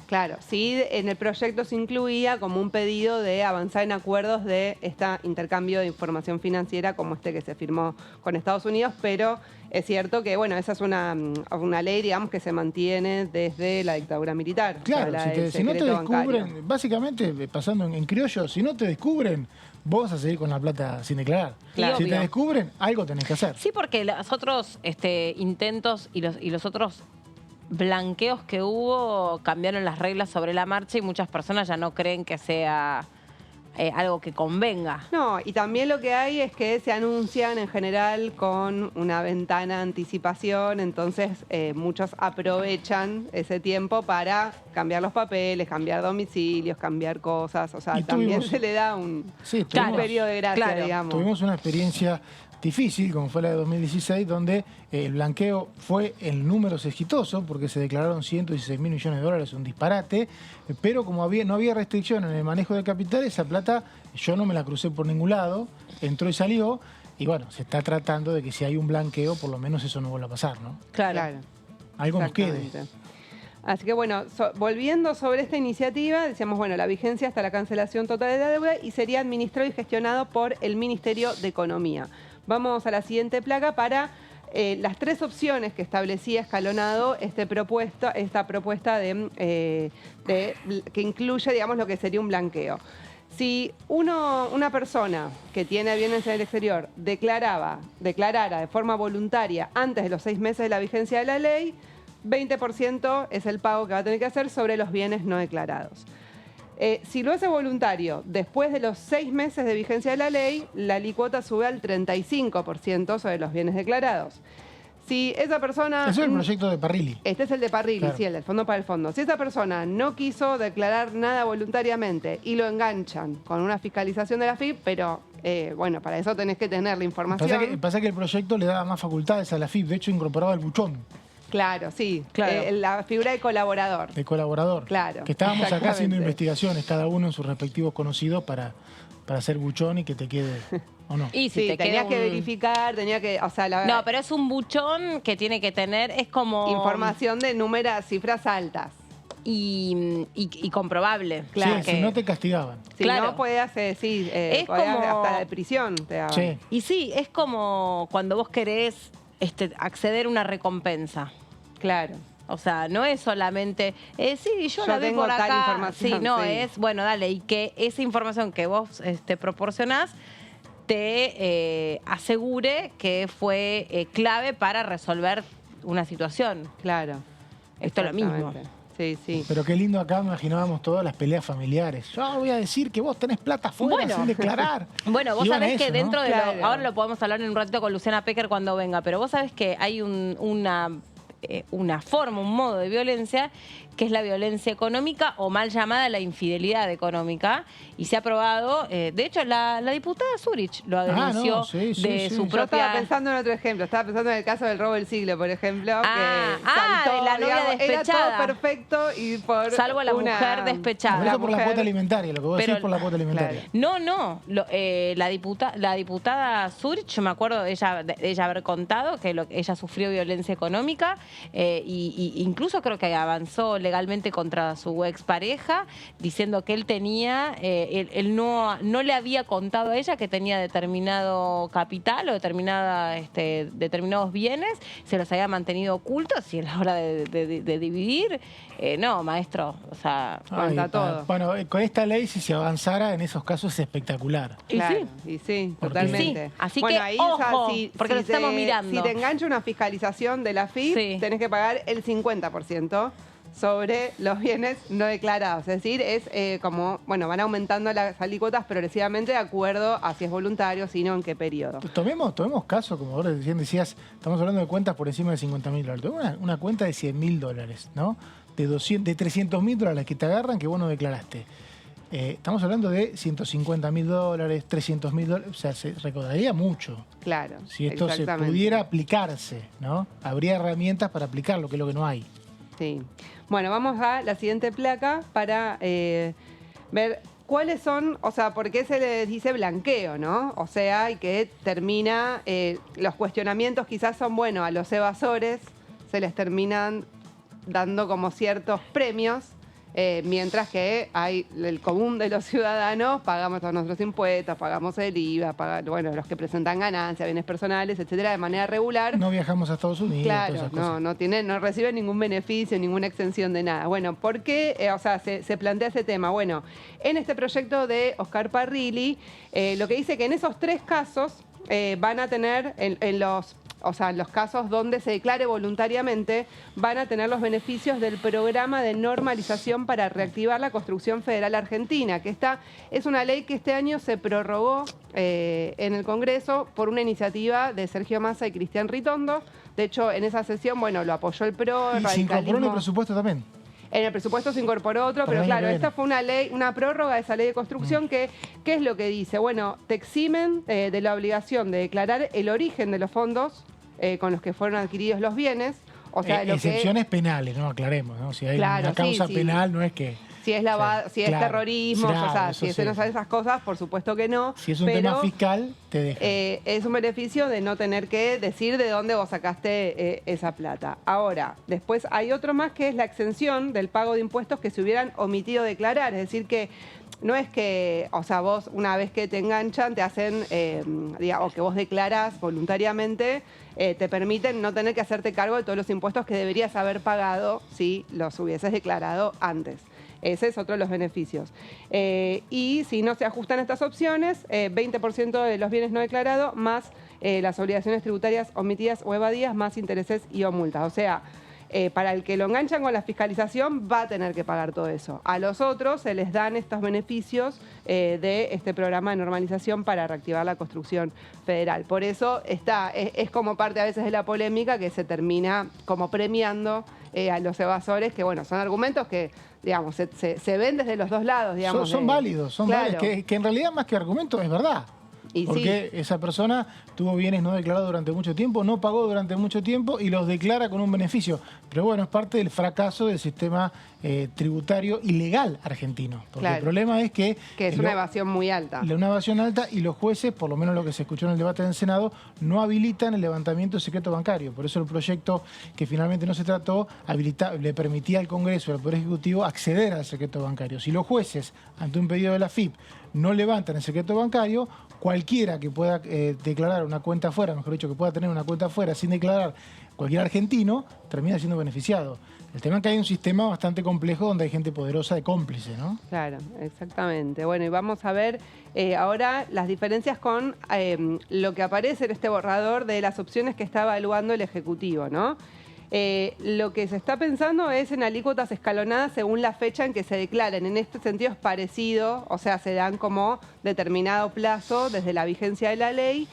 Claro, sí, en el proyecto se incluía como un pedido de avanzar en acuerdos de este intercambio de información financiera como este que se firmó con Estados Unidos, pero es cierto que, bueno, esa es una ley, digamos, que se mantiene desde la dictadura militar. Claro, o sea, si no te descubren, bancario. básicamente, pasando en criollo, si no te descubren, vos vas a seguir con la plata sin declarar. Claro. Si te descubren, algo tenés que hacer. Sí, porque los otros intentos y los otros blanqueos que hubo cambiaron las reglas sobre la marcha y muchas personas ya no creen que sea algo que convenga. No, y también lo que hay es que se anuncian en general con una ventana de anticipación, entonces muchos aprovechan ese tiempo para cambiar los papeles, cambiar domicilios, cambiar cosas, o sea, también se le da un periodo de gracia, digamos. Tuvimos una experiencia difícil, como fue la de 2016, donde el blanqueo fue en números exitosos, porque se declararon 116.000 millones de dólares, un disparate, pero como no había restricción en el manejo de capital, esa plata yo no me la crucé por ningún lado, entró y salió, y bueno, se está tratando de que si hay un blanqueo, por lo menos eso no vuelva a pasar, ¿no? Claro. Algo nos quede. Así que bueno, volviendo sobre esta iniciativa, decíamos, bueno, la vigencia hasta la cancelación total de la deuda y sería administrado y gestionado por el Ministerio de Economía. Vamos a la siguiente placa para las tres opciones que establecía escalonado esta propuesta que incluye, digamos, lo que sería un blanqueo. Si una persona que tiene bienes en el exterior declarara de forma voluntaria antes de los 6 meses de la vigencia de la ley, 20% es el pago que va a tener que hacer sobre los bienes no declarados. Si lo hace voluntario, después de los 6 meses de vigencia de la ley, la alícuota sube al 35% sobre los bienes declarados. Si esa persona... Eso es el proyecto de Parrilli. Este es el de Parrilli, claro. Sí, el del Fondo para el Fondo. Si esa persona no quiso declarar nada voluntariamente y lo enganchan con una fiscalización de la AFIP, pero bueno, para eso tenés que tener la información. Pasa que el proyecto le daba más facultades a la AFIP, de hecho incorporaba el buchón. Claro, sí. Claro. La figura de colaborador. De colaborador. Claro. Que estábamos acá haciendo investigaciones, cada uno en sus respectivos conocidos para hacer buchón y que te quede... ¿O no? Y si tenías que verificar, o sea, no, pero es un buchón que tiene que tener, es como... Información de cifras altas. Y comprobable. Claro. Sí, si no te castigaban. Si no, podías, es como... hasta de prisión te daban. Sí. Y sí, es como cuando vos querés acceder a una recompensa. Claro. O sea, no es solamente, sí, yo la vi tengo por acá. Tal información, sí, no, es, bueno, dale, y que esa información que vos proporcionás te asegure que fue clave para resolver una situación. Claro. Esto es lo mismo. Sí, sí. Pero qué lindo acá, imaginábamos todas las peleas familiares. Yo voy a decir que vos tenés plata fuera sin declarar. Bueno, vos sabés que dentro de claro. ahora lo podemos hablar en un ratito con Luciana Pecker cuando venga, pero vos sabés que hay una forma, un modo de violencia que es la violencia económica o mal llamada la infidelidad económica, y se ha probado, de hecho la diputada Zurich lo denunció de su propia... Yo estaba pensando en otro ejemplo, estaba pensando en el caso del robo del siglo, por ejemplo, que saltó, de la novia despechada. Era todo perfecto y por salvo la mujer despechada. Por eso por la cuota alimentaria, lo que vos decís por la cuota alimentaria. Claro. No, la diputada Zurich, me acuerdo ella haber contado que ella sufrió violencia económica, y incluso creo que avanzó legalmente contra su expareja, diciendo que él tenía, él no le había contado a ella que tenía determinado capital o determinados bienes, se los había mantenido ocultos, y a la hora de dividir, no, maestro, o sea, cuenta todo. Bueno, con esta ley, si se avanzara en esos casos, es espectacular. Claro, y sí, totalmente. Sí, así bueno, que ahí, ojo, porque lo estamos mirando. Si te engancha una fiscalización de la AFIP, tenés que pagar el 50% sobre los bienes no declarados. Es decir, es como, bueno, van aumentando las alícuotas progresivamente de acuerdo a si es voluntario, si no, en qué periodo. Tomemos caso, como vos recién decías, estamos hablando de cuentas por encima de $50.000. Tengo una cuenta de $100.000, ¿no? De $300.000 que te agarran que vos no declaraste. Estamos hablando de $150.000, $300.000, o sea, se recaudaría mucho. Claro. Si esto se pudiera aplicarse, ¿no? Habría herramientas para aplicarlo, que es lo que no hay. Sí. Bueno, vamos a la siguiente placa para ver cuáles son, o sea, por qué se les dice blanqueo, ¿no? O sea, y que termina, los cuestionamientos quizás son, bueno, a los evasores se les terminan dando como ciertos premios, mientras que hay el común de los ciudadanos, pagamos todos nuestros impuestos, pagamos el IVA, bueno, los que presentan ganancias, bienes personales, etcétera, de manera regular. No viajamos a Estados Unidos. Claro, no reciben ningún beneficio, ninguna exención de nada. Bueno, ¿por qué se plantea ese tema? Bueno, en este proyecto de Oscar Parrilli, lo que dice que en esos 3 casos van a tener, en los casos donde se declare voluntariamente, van a tener los beneficios del programa de normalización para reactivar la construcción federal argentina, que es una ley que este año se prorrogó en el Congreso por una iniciativa de Sergio Massa y Cristian Ritondo. De hecho, en esa sesión, bueno, lo apoyó el PRO, ¿Y se incorporó en el presupuesto también? En el presupuesto se incorporó otro, pero claro, esta fue una ley, una prórroga de esa ley de construcción que, ¿qué es lo que dice? Bueno, te eximen de la obligación de declarar el origen de los fondos con los que fueron adquiridos los bienes. O sea, excepciones penales, ¿no? Aclaremos, ¿no? Si hay una causa penal, no es que... Si es terrorismo, si es esas cosas, por supuesto que no. Si es un tema fiscal, te deja. Es un beneficio de no tener que decir de dónde vos sacaste esa plata. Ahora, después hay otro más que es la exención del pago de impuestos que se hubieran omitido declarar. Es decir, que no es que, o sea, vos una vez que te enganchan te hacen, o que vos declarás voluntariamente, te permiten no tener que hacerte cargo de todos los impuestos que deberías haber pagado si los hubieses declarado antes. Ese es otro de los beneficios. Y si no se ajustan estas opciones, 20% de los bienes no declarados más las obligaciones tributarias omitidas o evadidas más intereses y o multas. O sea, para el que lo enganchan con la fiscalización va a tener que pagar todo eso. A los otros se les dan estos beneficios de este programa de normalización para reactivar la construcción federal. Por eso es como parte a veces de la polémica que se termina como premiando a los evasores, que bueno, son argumentos que, digamos, se ven desde los dos lados, digamos. Son válidos, válidos, que en realidad más que argumentos es verdad. Porque esa persona tuvo bienes no declarados durante mucho tiempo, no pagó durante mucho tiempo y los declara con un beneficio. Pero bueno, es parte del fracaso del sistema tributario ilegal argentino. Porque el problema es que es una evasión muy alta. Una evasión alta, y los jueces, por lo menos lo que se escuchó en el debate del Senado, no habilitan el levantamiento de secreto bancario. Por eso el proyecto que finalmente no se trató le permitía al Congreso y al Poder Ejecutivo acceder al secreto bancario. Si los jueces, ante un pedido de la AFIP, no levantan el secreto bancario, cualquiera que pueda declarar una cuenta afuera, mejor dicho, que pueda tener una cuenta afuera sin declarar, cualquier argentino, termina siendo beneficiado. El tema es que hay un sistema bastante complejo donde hay gente poderosa de cómplice, ¿no? Claro, exactamente. Bueno, y vamos a ver ahora las diferencias con lo que aparece en este borrador de las opciones que está evaluando el Ejecutivo, ¿no? Lo que se está pensando es en alícuotas escalonadas según la fecha en que se declaren. En este sentido es parecido, o sea, se dan como determinado plazo desde la vigencia de la ley,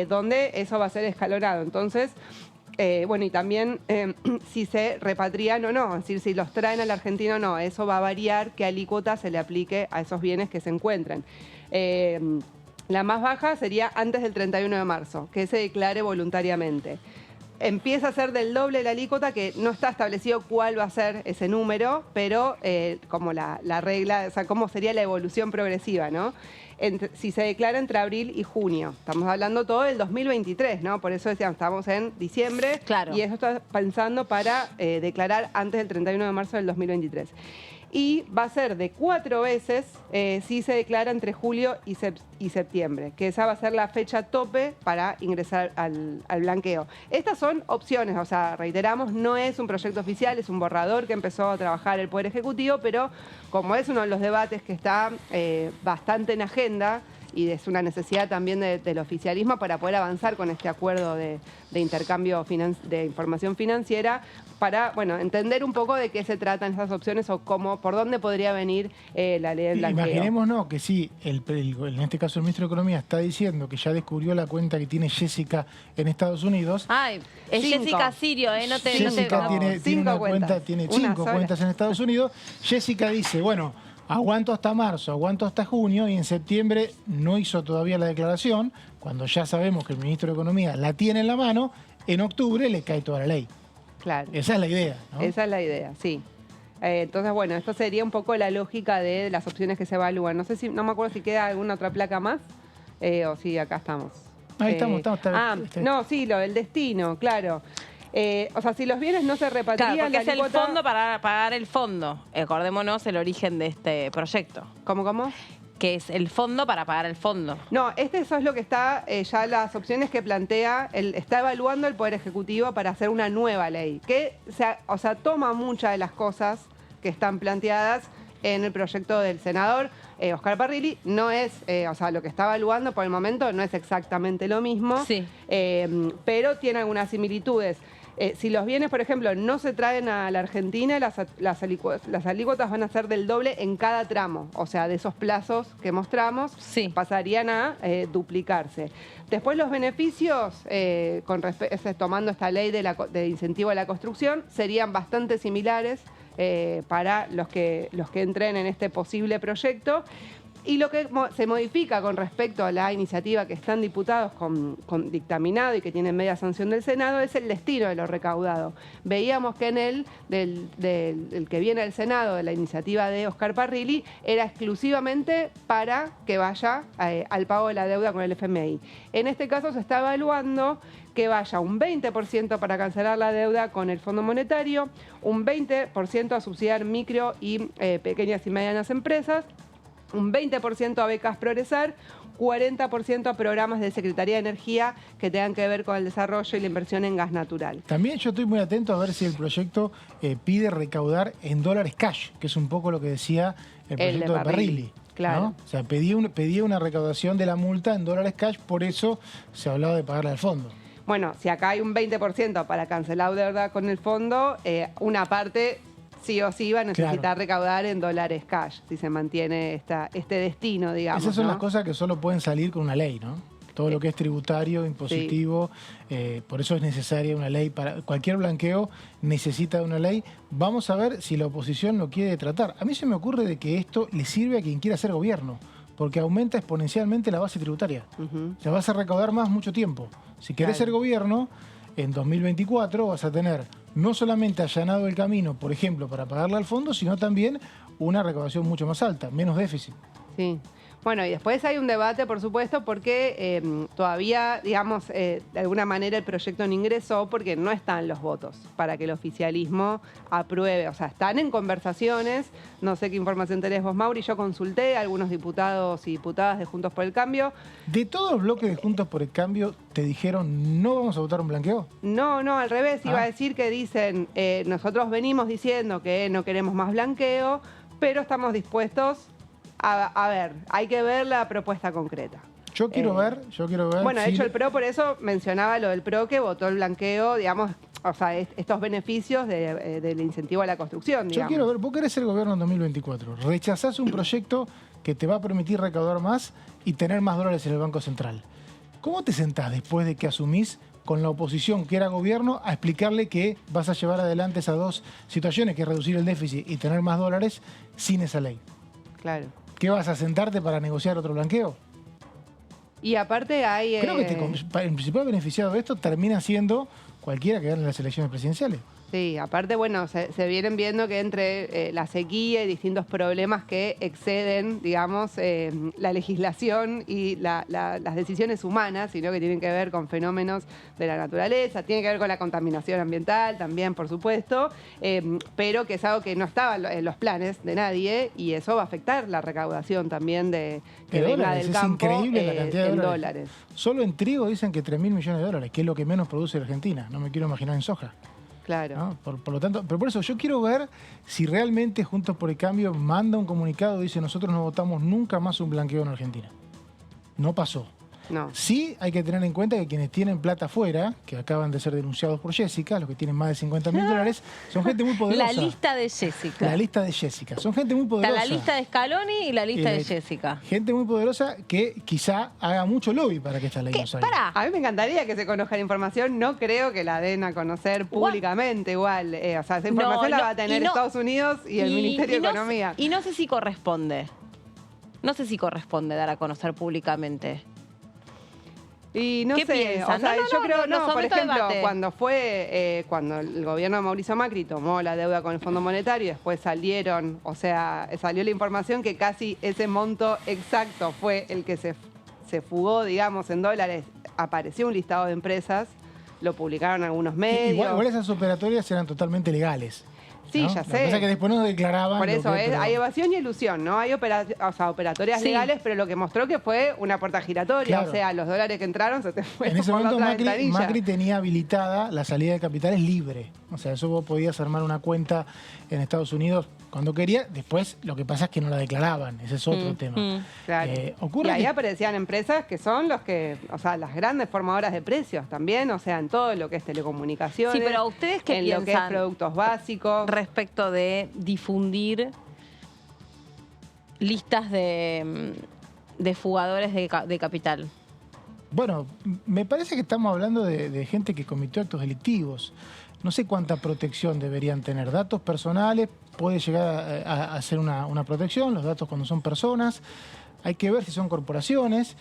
donde eso va a ser escalonado. Entonces, bueno, y también si se repatrian o no, es decir, si los traen al argentino o no, eso va a variar qué alícuota se le aplique a esos bienes que se encuentren. La más baja sería antes del 31 de marzo, que se declare voluntariamente. Empieza a ser del doble la alícuota, que no está establecido cuál va a ser ese número, pero como la regla, o sea, cómo sería la evolución progresiva, ¿no? Si se declara entre abril y junio. Estamos hablando todo del 2023, ¿no? Por eso decíamos, estamos en diciembre. Claro. Y eso está pensando para declarar antes del 31 de marzo del 2023. Y va a ser de 4 veces si se declara entre julio y septiembre, que esa va a ser la fecha tope para ingresar al blanqueo. Estas son opciones, o sea, reiteramos, no es un proyecto oficial, es un borrador que empezó a trabajar el Poder Ejecutivo, pero como es uno de los debates que está bastante en agenda, y es una necesidad también del oficialismo para poder avanzar con este acuerdo de intercambio de información financiera, para entender un poco de qué se tratan esas opciones o por dónde podría venir la ley del blanqueo. Imaginémonos que sí, en este caso el ministro de Economía está diciendo que ya descubrió la cuenta que tiene Jessica en Estados Unidos. Ay, es Jessica Sirio, Jessica tiene una cuenta, tiene 5 cuentas en Estados Unidos. Jessica dice, bueno, aguanto hasta marzo, aguanto hasta junio, y en septiembre no hizo todavía la declaración. Cuando ya sabemos que el ministro de Economía la tiene en la mano, en octubre le cae toda la ley. Claro. Esa es la idea, ¿no? Esa es la idea, sí. Entonces, bueno, esto sería un poco la lógica de las opciones que se evalúan. No me acuerdo si queda alguna otra placa más o si acá estamos. Ahí estamos. No, sí, lo del destino, claro. O sea, si los bienes no se repatrian... Claro, porque es el fondo para pagar el fondo. Acordémonos el origen de este proyecto. ¿Cómo? Que es el fondo para pagar el fondo. No, eso es lo que está, ya las opciones que plantea, está evaluando el Poder Ejecutivo para hacer una nueva ley, que toma muchas de las cosas que están planteadas en el proyecto del senador Oscar Parrilli. No es, lo que está evaluando por el momento no es exactamente lo mismo, sí. Pero tiene algunas similitudes. Si los bienes, por ejemplo, no se traen a la Argentina, las alícuotas van a ser del doble en cada tramo. O sea, de esos plazos que mostramos, pasarían a duplicarse. Después los beneficios, tomando esta ley de incentivo a la construcción, serían bastante similares para los que entren en este posible proyecto. Y lo que se modifica con respecto a la iniciativa que están diputados con dictaminado y que tienen media sanción del Senado es el destino de lo recaudado. Veíamos que en el que viene del Senado, de la iniciativa de Oscar Parrilli, era exclusivamente para que vaya al pago de la deuda con el FMI. En este caso se está evaluando que vaya un 20% para cancelar la deuda con el Fondo Monetario, un 20% a subsidiar micro y pequeñas y medianas empresas, un 20% a becas Progresar, 40% a programas de Secretaría de Energía que tengan que ver con el desarrollo y la inversión en gas natural. También yo estoy muy atento a ver si el proyecto pide recaudar en dólares cash, que es un poco lo que decía el proyecto de Parrilli. Claro. ¿No? O sea, pedía una recaudación de la multa en dólares cash, por eso se hablaba de pagarle al fondo. bueno, si acá hay un 20% para cancelar deuda con el fondo, una parte sí o sí va a necesitar recaudar en dólares cash, si se mantiene este destino, digamos. Esas son ¿no? las cosas que solo pueden salir con una ley, ¿no? Todo lo que es tributario, impositivo, por eso es necesaria una ley. Para cualquier blanqueo necesita de una ley. Vamos a ver si la oposición lo quiere tratar. A mí se me ocurre de que esto le sirve a quien quiera ser gobierno, porque aumenta exponencialmente la base tributaria. O sea, vas a recaudar más mucho tiempo. Si querés ser gobierno, en 2024 vas a tener no solamente allanado el camino, por ejemplo, para pagarle al fondo, sino también una recaudación mucho más alta, menos déficit. Sí. Bueno, y después hay un debate, por supuesto, porque todavía, digamos, de alguna manera el proyecto no ingresó porque no están los votos para que el oficialismo apruebe. O sea, están en conversaciones, no sé qué información tenés vos, Mauri, yo consulté a algunos diputados y diputadas de Juntos por el Cambio. ¿De todos los bloques de Juntos por el Cambio te dijeron no vamos a votar un blanqueo? No, al revés, iba a decir que dicen, nosotros venimos diciendo que no queremos más blanqueo, pero estamos dispuestos a ver, hay que ver la propuesta concreta. Yo quiero ver. Bueno, de hecho el PRO por eso mencionaba lo del PRO que votó el blanqueo, digamos, o sea, estos beneficios del incentivo a la construcción, digamos. Yo quiero ver, vos querés ser gobierno en 2024, rechazás un proyecto que te va a permitir recaudar más y tener más dólares en el Banco Central. ¿Cómo te sentás después de que asumís con la oposición que era gobierno a explicarle que vas a llevar adelante esas dos situaciones, que es reducir el déficit y tener más dólares sin esa ley? Claro. ¿Qué vas a sentarte para negociar otro blanqueo? Y aparte hay... Creo que el principal beneficiado de esto termina siendo cualquiera que gane las elecciones presidenciales. Sí, aparte, bueno, se vienen viendo que entre la sequía y distintos problemas que exceden, digamos, la legislación y las decisiones humanas, sino que tienen que ver con fenómenos de la naturaleza, tiene que ver con la contaminación ambiental también, por supuesto, pero que es algo que no estaba en los planes de nadie y eso va a afectar la recaudación también que venga del campo. Es increíble la cantidad de dólares. Solo en trigo dicen que 3.000 millones de dólares, que es lo que menos produce Argentina. No me quiero imaginar en soja. Claro. ¿No? Por lo tanto, pero por eso yo quiero ver si realmente Juntos por el Cambio manda un comunicado y dice nosotros no votamos nunca más un blanqueo en Argentina. No pasó. No. Sí hay que tener en cuenta que quienes tienen plata afuera, que acaban de ser denunciados por Jessica, los que tienen más de $50.000 dólares, son gente muy poderosa. La lista de Jessica. La lista de Jessica. Son gente muy poderosa. Está la lista de Scaloni y la lista de Jessica. Gente muy poderosa que quizá haga mucho lobby para que esta ley no salga. Pará. A mí me encantaría que se conozca la información. No creo que la den a conocer públicamente igual. O sea, esa información la va a tener Estados Unidos y el Ministerio de Economía. Y no sé si corresponde. No sé si corresponde dar a conocer públicamente. Y no ¿Qué sé, piensan? o sea, yo creo, por ejemplo, cuando el gobierno de Mauricio Macri tomó la deuda con el Fondo Monetario, después salió la información que casi ese monto exacto fue el que se fugó, digamos, en dólares. Apareció un listado de empresas, lo publicaron algunos medios. Igual esas operatorias eran totalmente legales. Sí, ¿no? ya sé. La cosa es que después no declaraban. Por eso, hay evasión y ilusión, ¿no? Hay operatorias legales, pero lo que mostró que fue una puerta giratoria. Claro. O sea, los dólares que entraron se te fueron. En ese por momento la otra ventanilla. Macri tenía habilitada la salida de capitales libre. O sea, eso vos podías armar una cuenta en Estados Unidos cuando quería. Después lo que pasa es que no la declaraban. Ese es otro tema. Claro. Y ahí aparecían empresas que son las grandes formadoras de precios también, o sea, en todo lo que es telecomunicaciones. Sí, pero ¿ustedes qué piensan? En lo que es productos básicos. Respecto de difundir listas de fugadores de capital. Bueno, me parece que estamos hablando de gente que cometió actos delictivos. No sé cuánta protección deberían tener. Datos personales puede llegar a ser una protección, los datos cuando son personas. Hay que ver si son corporaciones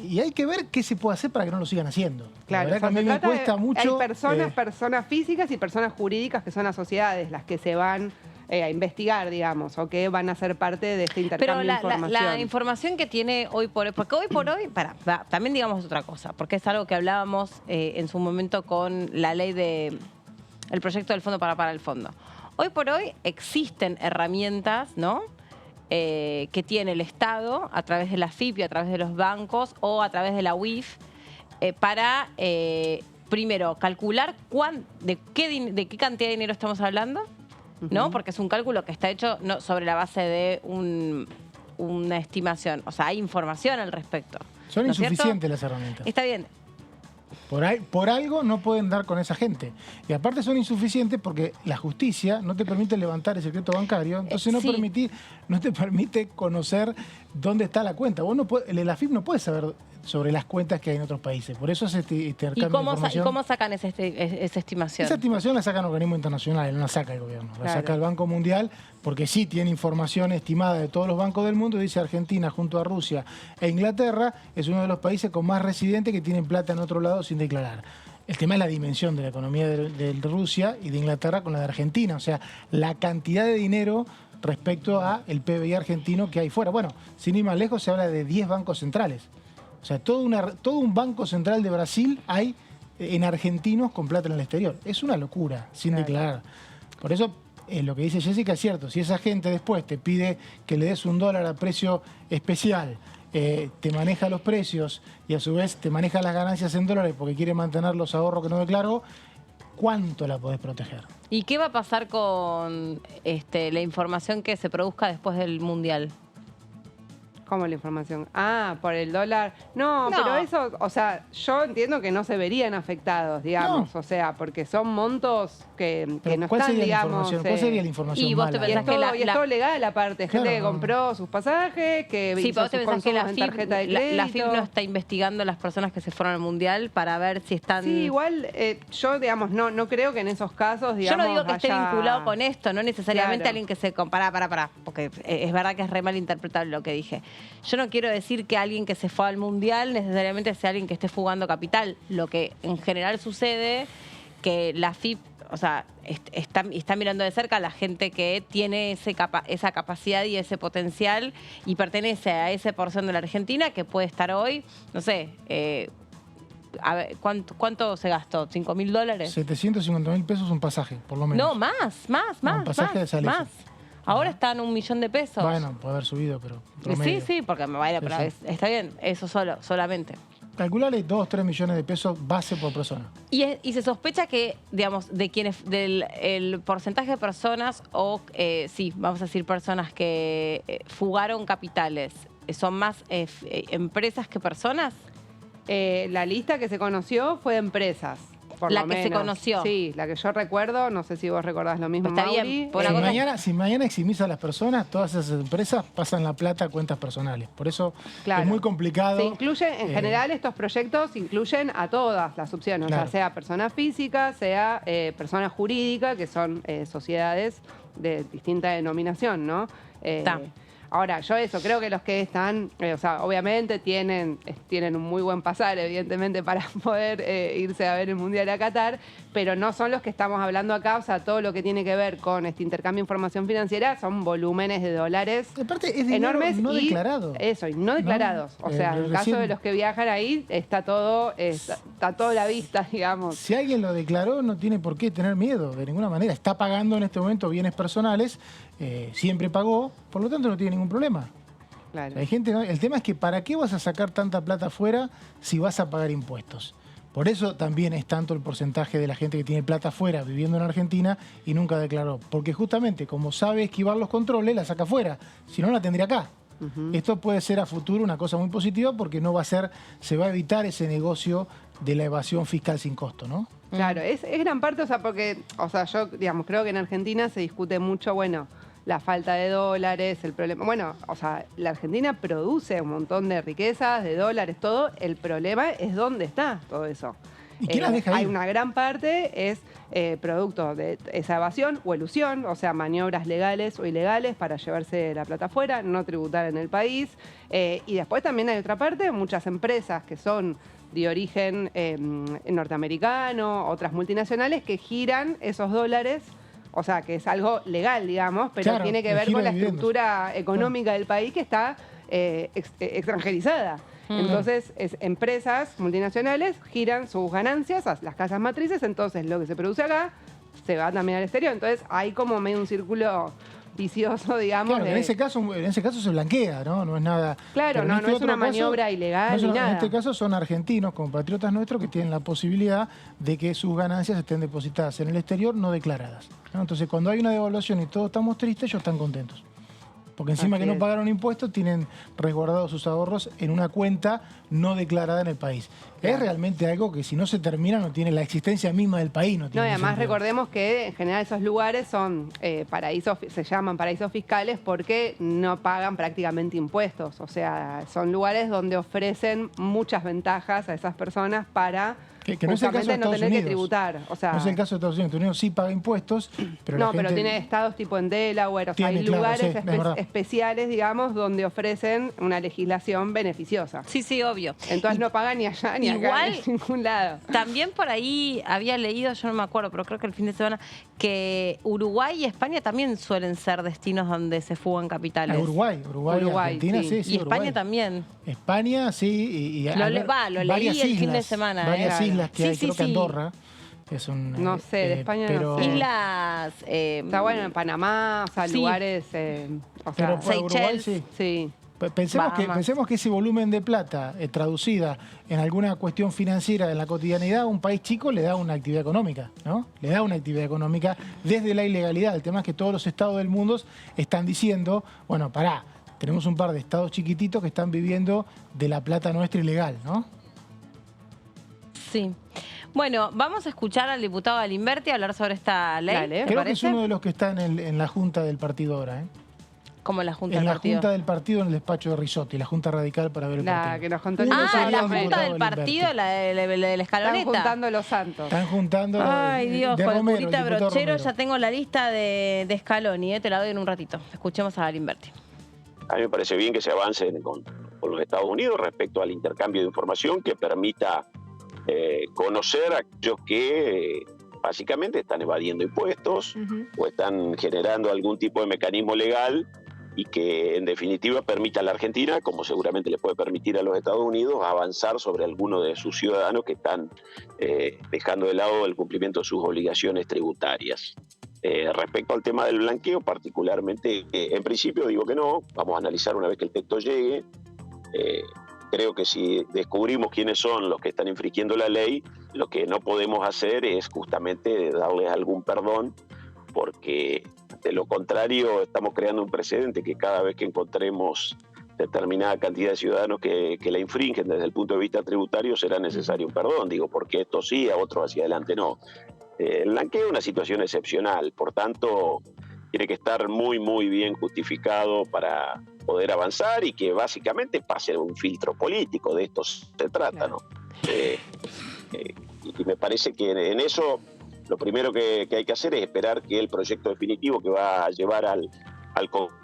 y hay que ver qué se puede hacer para que no lo sigan haciendo. Claro, la verdad que a mí me cuesta mucho. Hay personas físicas y personas jurídicas que son las sociedades las que se van a investigar, digamos, o que van a ser parte de este intercambio de información. La información que tiene hoy por hoy, porque hoy por hoy, también digamos otra cosa, porque es algo que hablábamos en su momento con la ley el proyecto del fondo para el fondo. Hoy por hoy existen herramientas, ¿no? Que tiene el Estado a través de la FIP y a través de los bancos o a través de la UIF para, primero, calcular de qué cantidad de dinero estamos hablando, ¿no? Porque es un cálculo que está hecho sobre la base de una estimación. O sea, hay información al respecto. Son ¿no es insuficientes cierto? las herramientas. Está bien. Por algo no pueden dar con esa gente. Y aparte son insuficientes porque la justicia no te permite levantar el secreto bancario, entonces no te permite conocer dónde está la cuenta. Vos no el AFIP no puede saber sobre las cuentas que hay en otros países. Por eso es este intercambio de información. ¿Y cómo sacan esa estimación? Esa estimación la sacan organismos internacionales, no la saca el gobierno. La saca el Banco Mundial porque sí tiene información estimada de todos los bancos del mundo. Dice Argentina junto a Rusia e Inglaterra es uno de los países con más residentes que tienen plata en otro lado sin declarar. El tema es la dimensión de la economía de Rusia y de Inglaterra con la de Argentina. O sea, la cantidad de dinero respecto a el PBI argentino que hay fuera. Bueno, sin ir más lejos, se habla de 10 bancos centrales. O sea, todo un banco central de Brasil hay en argentinos con plata en el exterior. Es una locura, sin declarar. Por eso, lo que dice Jessica es cierto. Si esa gente después te pide que le des $1 a precio especial, te maneja los precios y a su vez te maneja las ganancias en dólares porque quiere mantener los ahorros que no declaró, ¿cuánto la podés proteger? ¿Y qué va a pasar con la información que se produzca después del Mundial? ¿Cómo la información? Ah, por el dólar. No, pero eso, o sea, yo entiendo que no se verían afectados, digamos. No. O sea, porque son montos que no están, digamos. ¿Cuál sería la información? Y vos te pensás y es todo legal, aparte. Gente que compró sus pasajes, que hizo sus consumos en tarjeta de crédito. La FIP no está investigando a las personas que se fueron al Mundial para ver si están... Sí, igual yo, digamos, no creo que en esos casos, digamos, yo no digo que esté vinculado con esto, no necesariamente alguien que se compara, porque es verdad que es re mal interpretable lo que dije. Yo no quiero decir que alguien que se fue al Mundial necesariamente sea alguien que esté fugando capital. Lo que en general sucede, que la FIP, o sea, está mirando de cerca a la gente que tiene esa capacidad y ese potencial y pertenece a esa porción de la Argentina que puede estar hoy, no sé, a ver, ¿cuánto se gastó? ¿$5.000? $750.000 un pasaje, por lo menos. No, más. Un pasaje de Salesa. Más. Ahora están $1.000.000. Bueno, puede haber subido, pero promedio. Sí, porque pero está bien, eso solamente. Calculale 2-3 millones de pesos base por persona. Y se sospecha que, digamos, del porcentaje de personas vamos a decir personas que fugaron capitales, ¿son más empresas que personas? La lista que se conoció fue de empresas. La que se conoció. Sí, la que yo recuerdo, no sé si vos recordás lo mismo, Está Mauri. bien. Si mañana eximís a las personas, todas esas empresas pasan la plata a cuentas personales. Por eso es muy complicado. Se incluye, en general, estos proyectos incluyen a todas las opciones, o sea persona física, sea persona jurídica, que son sociedades de distinta denominación, ¿no? Ahora, yo creo que los que están, o sea, obviamente tienen un muy buen pasar, evidentemente, para poder irse a ver el Mundial a Qatar, pero no son los que estamos hablando acá, o sea, todo lo que tiene que ver con este intercambio de información financiera son volúmenes de dólares enormes no declarados. Eso, y no declarados. O sea, en el caso de los que viajan ahí, está todo a la vista, digamos. Si alguien lo declaró, no tiene por qué tener miedo, de ninguna manera. Está pagando en este momento bienes personales, siempre pagó, por lo tanto no tiene ningún problema. Claro. Hay gente, el tema es que ¿para qué vas a sacar tanta plata afuera si vas a pagar impuestos? Por eso también es tanto el porcentaje de la gente que tiene plata afuera viviendo en Argentina y nunca declaró. Porque justamente como sabe esquivar los controles, la saca afuera. Si no, la tendría acá. Esto puede ser a futuro una cosa muy positiva porque se va a evitar ese negocio de la evasión fiscal sin costo, ¿no? Claro, es gran parte, o sea, porque, o sea, yo, digamos, creo que en Argentina se discute mucho, la falta de dólares, el problema. Bueno, o sea, la Argentina produce un montón de riquezas, de dólares, todo. El problema es dónde está todo eso. ¿Y quién las deja ahí? Hay una gran parte es producto de esa evasión o elusión, o sea, maniobras legales o ilegales para llevarse la plata afuera, no tributar en el país. Y después también hay otra parte, muchas empresas que son de origen norteamericano, otras multinacionales que giran esos dólares. O sea, que es algo legal, digamos, pero tiene que ver con la estructura económica del país que está extranjerizada. Entonces, empresas multinacionales giran sus ganancias a las casas matrices, entonces lo que se produce acá se va también al exterior. Entonces, hay como medio un círculo vicioso, digamos. Claro, en ese caso se blanquea, ¿no? No es nada... Claro, no es una maniobra ilegal ni nada. En este caso son argentinos, compatriotas nuestros, que tienen la posibilidad de que sus ganancias estén depositadas en el exterior no declaradas, ¿no? Entonces, cuando hay una devaluación y todos estamos tristes, ellos están contentos. Porque encima Así que no es. pagaron impuestos, tienen resguardados sus ahorros en una cuenta no declarada en el país. Es realmente algo que si no se termina no tiene la existencia misma del país. No, No, tiene y además sentido. recordemos que en general esos lugares son paraísos, se llaman paraísos fiscales porque no pagan prácticamente impuestos. O sea, son lugares donde ofrecen muchas ventajas a esas personas para Que no es el caso de justamente no Estados tener que Unidos. tributar. O sea, No es el caso de Estados Unidos. Estados Unidos sí paga impuestos, pero no, la gente... pero tiene estados tipo en Delaware, o sea, Tiene, hay claro, lugares sí, es verdad. especiales, digamos, donde ofrecen una legislación beneficiosa. Sí, sí, obvio. Entonces no pagan ni allá ni acá, Igual, ni en ningún lado. También por ahí había leído, yo no me acuerdo, pero creo que el fin de semana, que Uruguay y España también suelen ser destinos donde se fugan capitales. Uruguay, Argentina, sí, sí. Y España Uruguay. también. España, sí. Y Lo leí el fin de semana. Varias islas que Sí, hay, sí, creo que sí. Andorra. Es un, No sé, de España pero, no sé. Islas... Está bueno en Panamá, o sea, sí. lugares... o Pero sea, para Uruguay sí. Sí. Pensemos que ese volumen de plata traducida en alguna cuestión financiera en la cotidianidad a un país chico le da una actividad económica, ¿no? Le da una actividad económica desde la ilegalidad. El tema es que todos los estados del mundo están diciendo, bueno, pará, tenemos un par de estados chiquititos que están viviendo de la plata nuestra ilegal, ¿no? Sí. Bueno, vamos a escuchar al diputado Galimberti hablar sobre esta ley. Dale. Creo que es uno de los que está en la junta del partido ahora, ¿eh? Como la Junta En del la Partido. Junta del partido, en el despacho de Risotti, la Junta radical para ver el partido. Que nos contó Uno Ah, sería la el Junta diputado del Partido, la de la Están escaloneta. juntando los santos. Están juntando Ay, Dios, de con Romero, el curita el diputado brochero Romero. ya tengo la lista de Scaloni, te la doy en un ratito. Escuchemos a Galimberti. A mí me parece bien que se avance con los Estados Unidos respecto al intercambio de información que permita conocer a aquellos que básicamente están evadiendo impuestos o están generando algún tipo de mecanismo legal y que en definitiva permita a la Argentina, como seguramente le puede permitir a los Estados Unidos, avanzar sobre algunos de sus ciudadanos que están dejando de lado el cumplimiento de sus obligaciones tributarias. Respecto al tema del blanqueo, particularmente, en principio digo que no, vamos a analizar una vez que el texto llegue. Creo que si descubrimos quiénes son los que están infringiendo la ley, lo que no podemos hacer es justamente darles algún perdón, porque de lo contrario estamos creando un precedente que cada vez que encontremos determinada cantidad de ciudadanos que la infringen desde el punto de vista tributario será necesario un perdón. Digo, porque esto sí, a otros hacia adelante no. El blanqueo es una situación excepcional, por tanto tiene que estar muy, muy bien justificado para poder avanzar y que básicamente pase un filtro político, de esto se trata, ¿no? Y me parece que en eso lo primero que hay que hacer es esperar que el proyecto definitivo que va a llevar al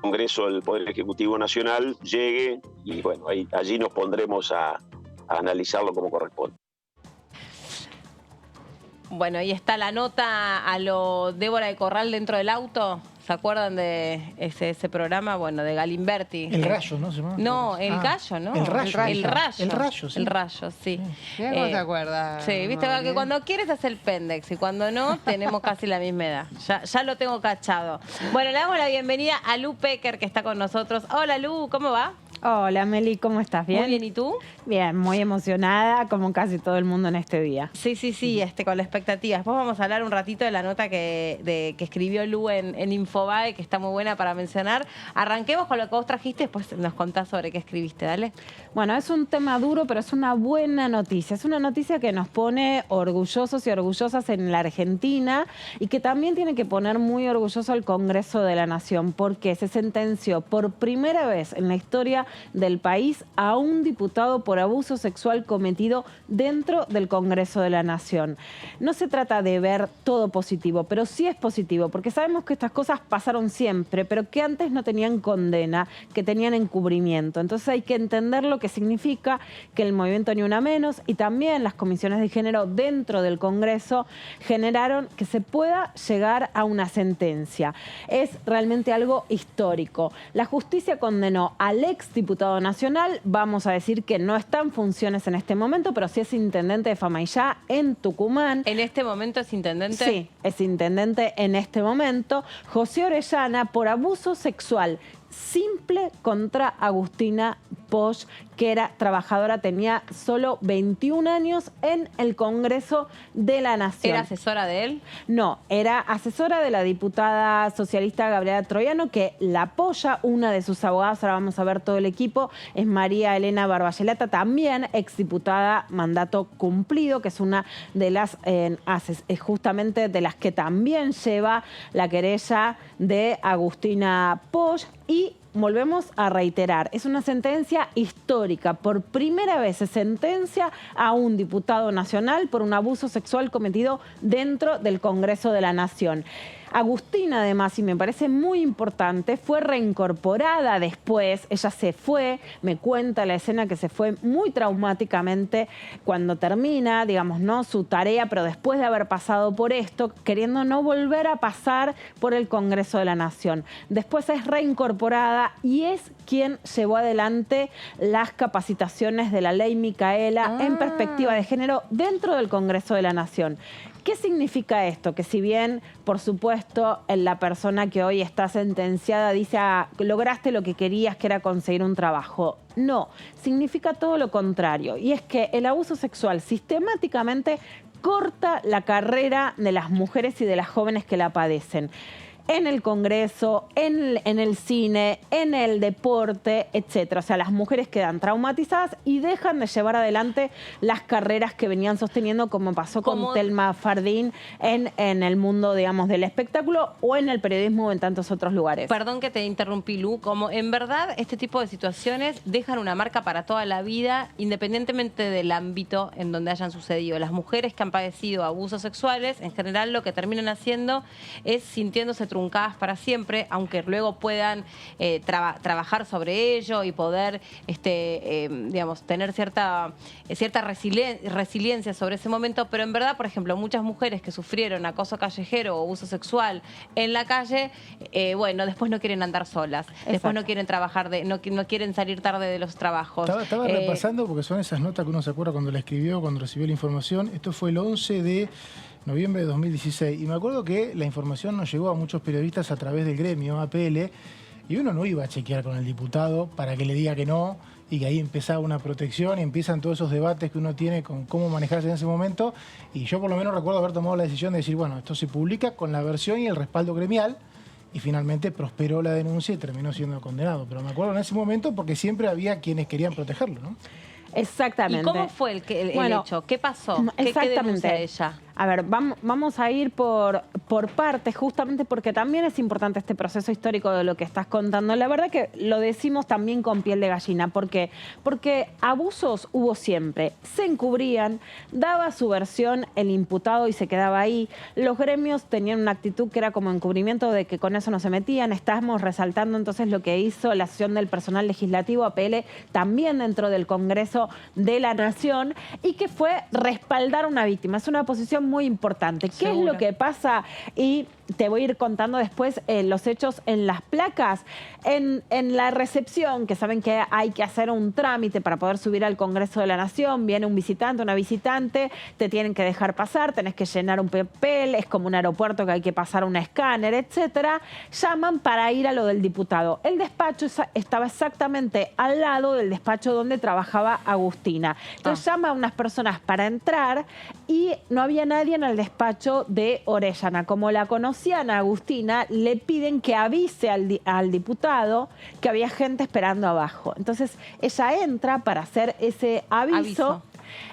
Congreso del Poder Ejecutivo Nacional llegue y bueno, allí nos pondremos a analizarlo como corresponde. Bueno, ahí está la nota a lo Débora de Corral dentro del auto. ¿Se acuerdan de ese programa? Bueno, de Galimberti. El Rayo, ¿no? ¿Se llama? No, el Gallo, ¿no? El Rayo. El Rayo. El Rayo, sí. El Rayo, sí. Mirá cómo te acuerdas. Sí, viste que cuando quieres hacer el pendex y cuando no, tenemos casi la misma edad. Ya lo tengo cachado. Bueno, le damos la bienvenida a Lu Pecker, que está con nosotros. Hola, Lu, ¿cómo va? Hola, Meli, ¿cómo estás? ¿Bien? Muy bien, ¿y tú? Bien, muy emocionada, como casi todo el mundo en este día. Sí, con la expectativa. Después vamos a hablar un ratito de la nota que escribió Lu en Infobae, que está muy buena para mencionar. Arranquemos con lo que vos trajiste, después nos contás sobre qué escribiste, dale. Bueno, es un tema duro, pero es una buena noticia. Es una noticia que nos pone orgullosos y orgullosas en la Argentina y que también tiene que poner muy orgulloso al Congreso de la Nación, porque se sentenció por primera vez en la historia del país a un diputado por abuso sexual cometido dentro del Congreso de la Nación. No se trata de ver todo positivo, pero sí es positivo, porque sabemos que estas cosas pasaron siempre, pero que antes no tenían condena, que tenían encubrimiento. Entonces hay que entender lo que significa que el movimiento Ni Una Menos y también las comisiones de género dentro del Congreso generaron que se pueda llegar a una sentencia. Es realmente algo histórico. La justicia condenó al ex diputado nacional, vamos a decir que no está en funciones en este momento, pero sí es intendente de Famaillá en Tucumán. ¿En este momento es intendente? Sí, es intendente en este momento. José Orellana por abuso sexual simple contra Agustina Posch, que era trabajadora, tenía solo 21 años en el Congreso de la Nación. ¿Era asesora de él? No, era asesora de la diputada socialista Gabriela Troiano, que la apoya, una de sus abogadas, ahora vamos a ver todo el equipo, es María Elena Barbayelata, también exdiputada mandato cumplido, que es una de las, justamente de las que también lleva la querella de Agustina Posch. Y volvemos a reiterar, es una sentencia histórica. Por primera vez se sentencia a un diputado nacional por un abuso sexual cometido dentro del Congreso de la Nación. Agustina, además, y me parece muy importante, fue reincorporada después. Ella se fue, me cuenta la escena que se fue muy traumáticamente cuando termina, digamos, ¿no?, su tarea, pero después de haber pasado por esto, queriendo no volver a pasar por el Congreso de la Nación. Después es reincorporada y es quien llevó adelante las capacitaciones de la ley Micaela en perspectiva de género dentro del Congreso de la Nación. ¿Qué significa esto? Que si bien, por supuesto, la persona que hoy está sentenciada dice, lograste lo que querías, que era conseguir un trabajo. No, significa todo lo contrario. Y es que el abuso sexual sistemáticamente corta la carrera de las mujeres y de las jóvenes que la padecen. En el Congreso, en el cine, en el deporte, etc. O sea, las mujeres quedan traumatizadas y dejan de llevar adelante las carreras que venían sosteniendo, como pasó con Thelma Fardín en el mundo, digamos, del espectáculo o en el periodismo o en tantos otros lugares. Perdón que te interrumpí, Lu. Como en verdad este tipo de situaciones dejan una marca para toda la vida, independientemente del ámbito en donde hayan sucedido. Las mujeres que han padecido abusos sexuales, en general lo que terminan haciendo es sintiéndose truncadas para siempre, aunque luego puedan trabajar sobre ello y poder, digamos, tener cierta resiliencia sobre ese momento. Pero en verdad, por ejemplo, muchas mujeres que sufrieron acoso callejero o abuso sexual en la calle, bueno, después no quieren andar solas, después no quieren trabajar, no quieren salir tarde de los trabajos. Estaba repasando porque son esas notas que uno se acuerda cuando la escribió, cuando recibió la información. Esto fue el 11 de noviembre de 2016. Y me acuerdo que la información nos llegó a muchos periodistas a través del gremio APL y uno no iba a chequear con el diputado para que le diga que no y que ahí empezaba una protección y empiezan todos esos debates que uno tiene con cómo manejarse en ese momento. Y yo por lo menos recuerdo haber tomado la decisión de decir, bueno, esto se publica con la versión y el respaldo gremial. Y finalmente prosperó la denuncia y terminó siendo condenado. Pero me acuerdo en ese momento porque siempre había quienes querían protegerlo, ¿no? Exactamente. ¿Y cómo fue el hecho? ¿Qué pasó? ¿Qué denuncia ella? A ver, vamos a ir por partes, justamente porque también es importante este proceso histórico de lo que estás contando. La verdad que lo decimos también con piel de gallina. ¿Por qué? Porque abusos hubo siempre. Se encubrían, daba su versión el imputado y se quedaba ahí. Los gremios tenían una actitud que era como encubrimiento de que con eso no se metían. Estamos resaltando entonces lo que hizo la Asociación del Personal Legislativo, APL, también dentro del Congreso de la Nación, y que fue respaldar a una víctima. Es una posición muy importante. ¿Qué es lo que pasa? Y te voy a ir contando después los hechos en las placas. En la recepción, que saben que hay que hacer un trámite para poder subir al Congreso de la Nación, viene un visitante, una visitante, te tienen que dejar pasar, tenés que llenar un papel, es como un aeropuerto que hay que pasar un escáner, etcétera. Llaman para ir a lo del diputado. El despacho estaba exactamente al lado del despacho donde trabajaba Agustina. Entonces llama a unas personas para entrar y no había nadie en el despacho de Orellana. Como la conocían a Agustina, le piden que avise al diputado que había gente esperando abajo. Entonces ella entra para hacer ese aviso.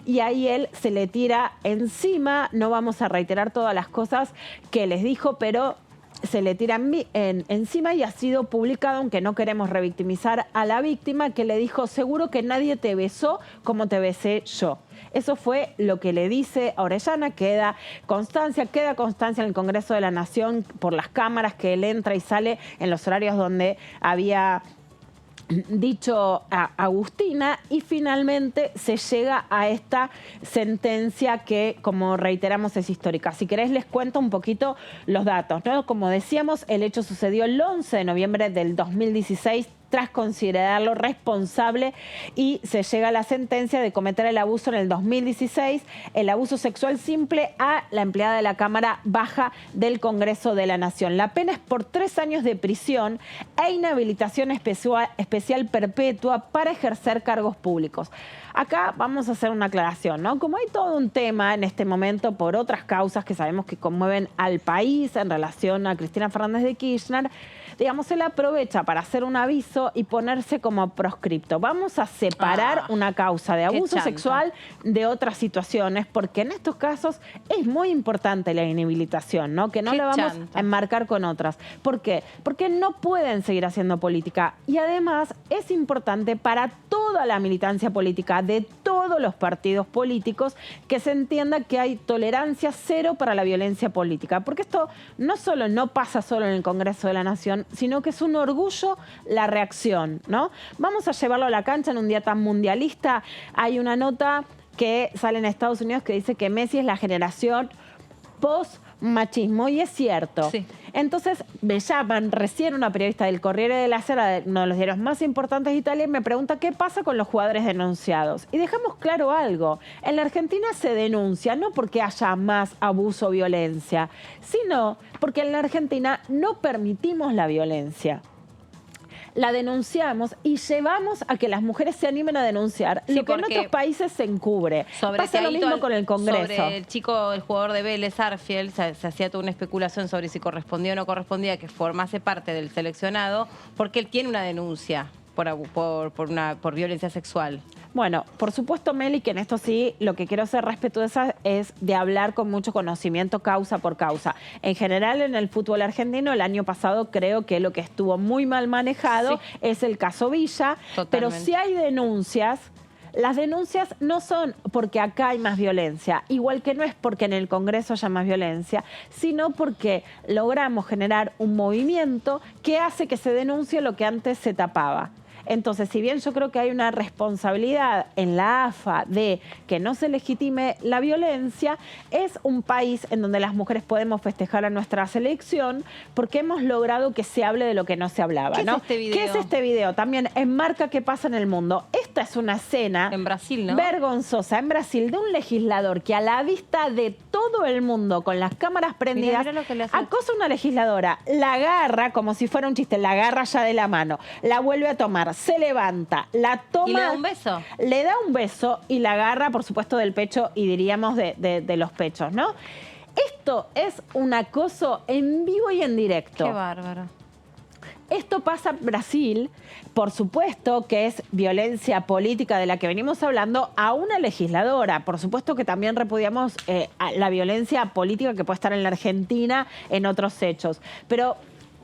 Y ahí él se le tira encima. No vamos a reiterar todas las cosas que les dijo, pero se le tira encima y ha sido publicado, aunque no queremos revictimizar a la víctima, que le dijo, seguro que nadie te besó como te besé yo. Eso fue lo que le dice a Orellana. Queda constancia en el Congreso de la Nación por las cámaras que él entra y sale en los horarios donde había dicho a Agustina, y finalmente se llega a esta sentencia que, como reiteramos, es histórica. Si querés les cuento un poquito los datos, ¿no? Como decíamos, el hecho sucedió el 11 de noviembre del 2016, tras considerarlo responsable y se llega a la sentencia de cometer el abuso en el 2016, el abuso sexual simple a la empleada de la Cámara Baja del Congreso de la Nación. La pena es por 3 años de prisión e inhabilitación especial perpetua para ejercer cargos públicos. Acá vamos a hacer una aclaración, ¿no? Como hay todo un tema en este momento por otras causas que sabemos que conmueven al país en relación a Cristina Fernández de Kirchner, digamos, él aprovecha para hacer un aviso y ponerse como proscripto. Vamos a separar una causa de abuso sexual de otras situaciones, porque en estos casos es muy importante la inhabilitación, ¿no? Que no la vamos a enmarcar con otras. ¿Por qué? Porque no pueden seguir haciendo política. Y además es importante para toda la militancia política de todos los partidos políticos que se entienda que hay tolerancia cero para la violencia política. Porque esto no pasa solo en el Congreso de la Nación, sino que es un orgullo la reacción, ¿no? Vamos a llevarlo a la cancha en un día tan mundialista. Hay una nota que sale en Estados Unidos que dice que Messi es la generación post-machismo, y es cierto. Sí. Entonces me llaman recién una periodista del Corriere della Sera, uno de los diarios más importantes de Italia, y me pregunta qué pasa con los jugadores denunciados. Y dejamos claro algo, en la Argentina se denuncia no porque haya más abuso o violencia, sino porque en la Argentina no permitimos la violencia. La denunciamos y llevamos a que las mujeres se animen a denunciar, lo que en otros países se encubre. Pasa lo mismo con el Congreso. Sobre el chico, el jugador de Vélez, Arfiel, se hacía toda una especulación sobre si correspondía o no correspondía que formase parte del seleccionado, porque él tiene una denuncia por violencia sexual. Bueno, por supuesto, Meli, que en esto sí lo que quiero ser respetuosa es de hablar con mucho conocimiento causa por causa. En general, en el fútbol argentino, el año pasado creo que lo que estuvo muy mal manejado es el caso Villa. Totalmente. Pero si hay denuncias, las denuncias no son porque acá hay más violencia, igual que no es porque en el Congreso haya más violencia, sino porque logramos generar un movimiento que hace que se denuncie lo que antes se tapaba. Entonces, si bien yo creo que hay una responsabilidad en la AFA de que no se legitime la violencia, es un país en donde las mujeres podemos festejar a nuestra selección porque hemos logrado que se hable de lo que no se hablaba, ¿no? ¿Qué es este video? También enmarca qué pasa en el mundo. Esta es una escena en Brasil, ¿no? Vergonzosa en Brasil de un legislador que a la vista de todo el mundo con las cámaras prendidas acosa a una legisladora, la agarra como si fuera un chiste, la agarra ya de la mano, la vuelve a tomar, se levanta, la toma... ¿Y le da un beso? Le da un beso y la agarra, por supuesto, del pecho y diríamos de los pechos, ¿no? Esto es un acoso en vivo y en directo. Qué bárbaro. Esto pasa en Brasil, por supuesto que es violencia política de la que venimos hablando, a una legisladora. Por supuesto que también repudiamos la violencia política que puede estar en la Argentina en otros hechos. Pero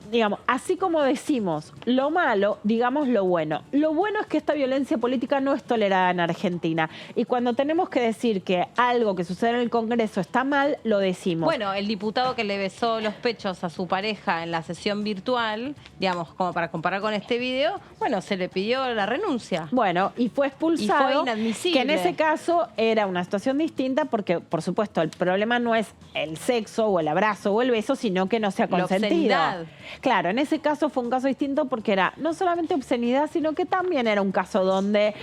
digamos, así como decimos lo malo, digamos lo bueno. Lo bueno es que esta violencia política no es tolerada en Argentina. Y cuando tenemos que decir que algo que sucede en el Congreso está mal, lo decimos. Bueno, el diputado que le besó los pechos a su pareja en la sesión virtual, digamos, como para comparar con este video, bueno, se le pidió la renuncia. Bueno, y fue expulsado. Y fue inadmisible. Que en ese caso era una situación distinta porque, por supuesto, el problema no es el sexo o el abrazo o el beso, sino que no sea consentido. La obscenidad. Claro, en ese caso fue un caso distinto porque era no solamente obscenidad, sino que también era un caso donde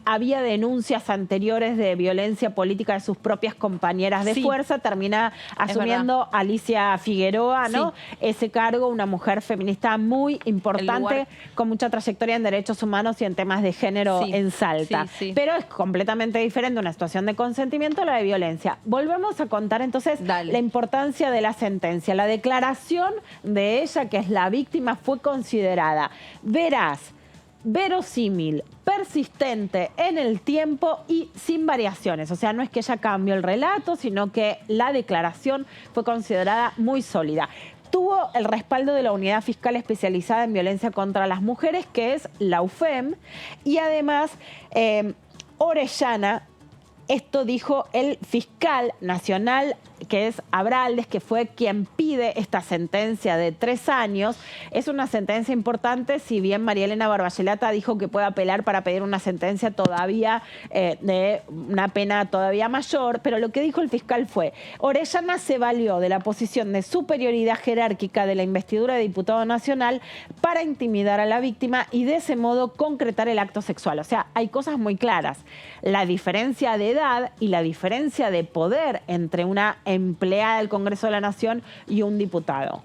había denuncias anteriores de violencia política de sus propias compañeras de fuerza. Termina asumiendo Alicia Figueroa, ¿no? Ese cargo, una mujer feminista muy importante, con mucha trayectoria en derechos humanos y en temas de género en Salta. Pero es completamente diferente una situación de consentimiento a la de violencia. Volvemos a contar entonces la importancia de la sentencia. La declaración de ella, que es la víctima, fue considerada veraz, verosímil, persistente en el tiempo y sin variaciones. O sea, no es que ella cambió el relato, sino que la declaración fue considerada muy sólida. Tuvo el respaldo de la Unidad Fiscal Especializada en Violencia contra las Mujeres, que es la UFEM, y además Orellana Esto dijo el fiscal nacional, que es Abraldes, que fue quien pide esta sentencia de 3 años. Es una sentencia importante, si bien María Elena Barbayelata dijo que puede apelar para pedir una sentencia todavía de una pena todavía mayor, pero lo que dijo el fiscal fue: Orellana se valió de la posición de superioridad jerárquica de la investidura de diputado nacional para intimidar a la víctima y de ese modo concretar el acto sexual. O sea, hay cosas muy claras. La diferencia de edad y la diferencia de poder entre una empleada del Congreso de la Nación y un diputado.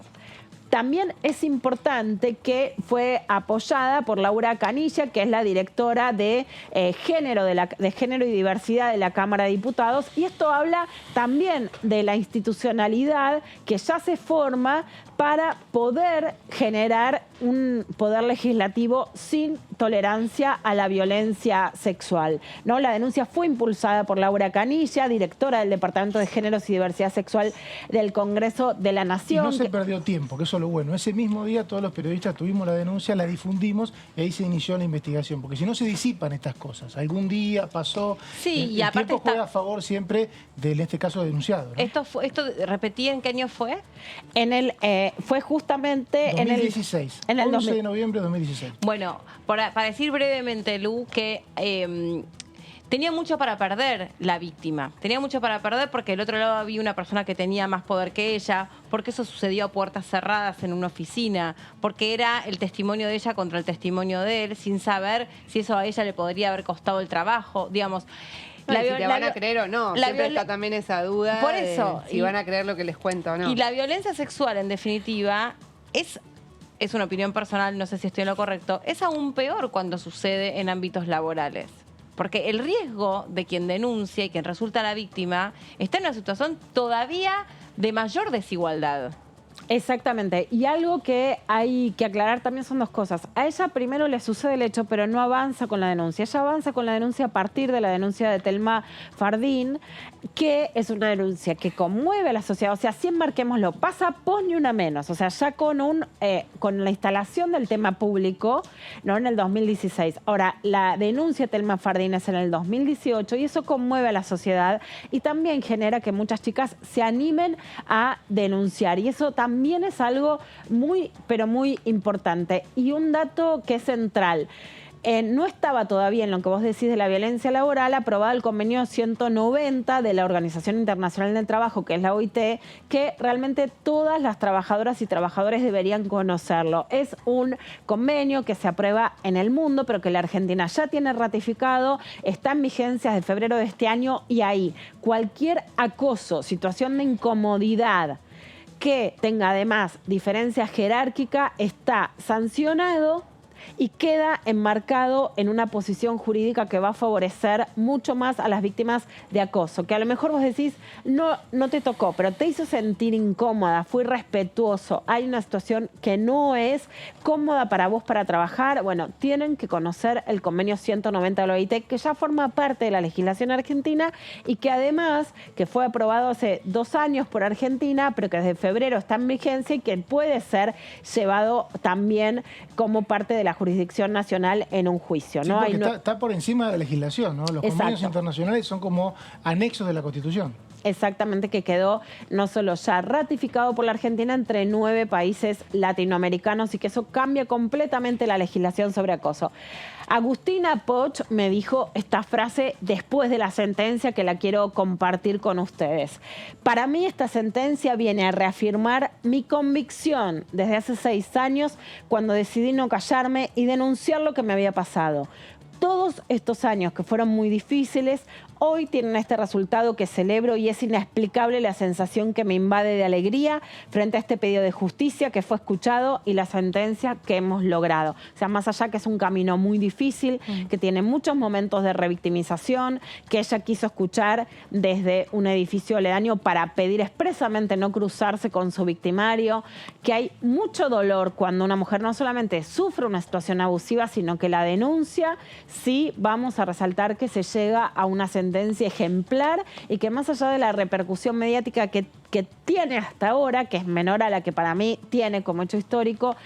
También es importante que fue apoyada por Laura Canilla, que es la directora de Género y Diversidad de la Cámara de Diputados, y esto habla también de la institucionalidad que ya se forma para poder generar un poder legislativo sin tolerancia a la violencia sexual, ¿no? La denuncia fue impulsada por Laura Canilla, directora del Departamento de Géneros y Diversidad Sexual del Congreso de la Nación. Y no se perdió tiempo, que eso es lo bueno. Ese mismo día todos los periodistas tuvimos la denuncia, la difundimos y ahí se inició la investigación, porque si no se disipan estas cosas. Algún día pasó, sí, y el aparte tiempo juega a favor siempre de, en este caso, denunciado, ¿no? Esto repetí, ¿en qué año fue? Fue justamente 2016. en el 11 de noviembre de 2016. Bueno, para decir brevemente, Lu, que tenía mucho para perder la víctima. Tenía mucho para perder porque del otro lado había una persona que tenía más poder que ella, porque eso sucedió a puertas cerradas en una oficina, porque era el testimonio de ella contra el testimonio de él, sin saber si eso a ella le podría haber costado el trabajo, digamos. No, si te van a creer o no, siempre está también esa duda por eso, de si van a creer lo que les cuento o no. Y la violencia sexual, en definitiva, es una opinión personal, no sé si estoy en lo correcto, es aún peor cuando sucede en ámbitos laborales. Porque el riesgo de quien denuncia y quien resulta la víctima está en una situación todavía de mayor desigualdad. Exactamente. Y algo que hay que aclarar también son dos cosas. A ella primero le sucede el hecho, pero no avanza con la denuncia. Ella avanza con la denuncia a partir de la denuncia de Telma Fardín, que es una denuncia que conmueve a la sociedad. O sea, si enmarquémoslo, pasa ni una menos. O sea, ya con la instalación del tema público, ¿no? En el 2016. Ahora, la denuncia de Telma Fardín es en el 2018 y eso conmueve a la sociedad y también genera que muchas chicas se animen a denunciar. Y eso también es algo muy, pero muy importante. Y un dato que es central. No estaba todavía en lo que vos decís de la violencia laboral aprobado el convenio 190 de la Organización Internacional del Trabajo, que es la OIT, que realmente todas las trabajadoras y trabajadores deberían conocerlo. Es un convenio que se aprueba en el mundo, pero que la Argentina ya tiene ratificado, está en vigencia desde febrero de este año y ahí cualquier acoso, situación de incomodidad que tenga además diferencia jerárquica está sancionado y queda enmarcado en una posición jurídica que va a favorecer mucho más a las víctimas de acoso, que a lo mejor vos decís, no te tocó, pero te hizo sentir incómoda, fue irrespetuoso, hay una situación que no es cómoda para vos para trabajar. Bueno, tienen que conocer el convenio 190 de la OIT, que ya forma parte de la legislación argentina y que además, que fue aprobado hace 2 años por Argentina, pero que desde febrero está en vigencia y que puede ser llevado también como parte de la jurisdicción nacional en un juicio, ¿no? Sí, está por encima de la legislación, ¿no? Los convenios internacionales son como anexos de la Constitución. Exactamente, que quedó no solo ya ratificado por la Argentina entre 9 países latinoamericanos y que eso cambia completamente la legislación sobre acoso. Agustina Poch me dijo esta frase después de la sentencia que la quiero compartir con ustedes. Para mí esta sentencia viene a reafirmar mi convicción desde hace 6 años cuando decidí no callarme y denunciar lo que me había pasado. Todos estos años que fueron muy difíciles, hoy tienen este resultado que celebro y es inexplicable la sensación que me invade de alegría frente a este pedido de justicia que fue escuchado y la sentencia que hemos logrado. O sea, más allá que es un camino muy difícil, que tiene muchos momentos de revictimización, que ella quiso escuchar desde un edificio aledaño para pedir expresamente no cruzarse con su victimario, que hay mucho dolor cuando una mujer no solamente sufre una situación abusiva, sino que la denuncia. Sí, vamos a resaltar que se llega a una sentencia ejemplar y que más allá de la repercusión mediática que tiene hasta ahora, que es menor a la que para mí tiene como hecho histórico,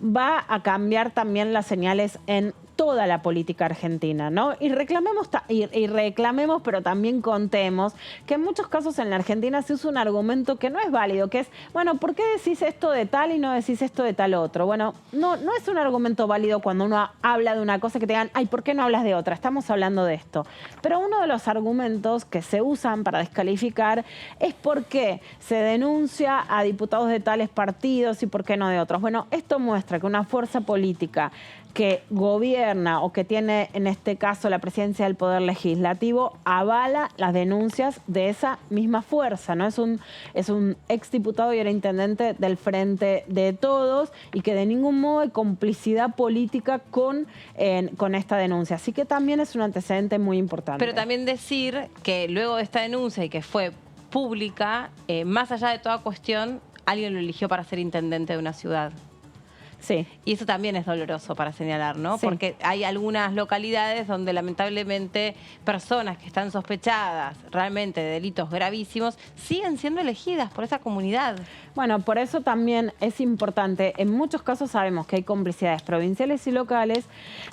va a cambiar también las señales en toda la política argentina, ¿no? Y reclamemos, pero también contemos que en muchos casos en la Argentina se usa un argumento que no es válido, que es, bueno, ¿por qué decís esto de tal y no decís esto de tal otro? Bueno, no es un argumento válido cuando uno habla de una cosa que te digan, ay, ¿por qué no hablas de otra? Estamos hablando de esto. Pero uno de los argumentos que se usan para descalificar es por qué se denuncia a diputados de tales partidos y por qué no de otros. Bueno, esto muestra que una fuerza política que gobierna o que tiene en este caso la presidencia del Poder Legislativo avala las denuncias de esa misma fuerza, ¿no? Es un exdiputado y era intendente del Frente de Todos y que de ningún modo hay complicidad política con esta denuncia. Así que también es un antecedente muy importante. Pero también decir que luego de esta denuncia y que fue pública, más allá de toda cuestión, alguien lo eligió para ser intendente de una ciudad. Sí. Y eso también es doloroso para señalar, ¿no? Sí. Porque hay algunas localidades donde lamentablemente personas que están sospechadas realmente de delitos gravísimos siguen siendo elegidas por esa comunidad. Bueno, por eso también es importante, en muchos casos sabemos que hay complicidades provinciales y locales,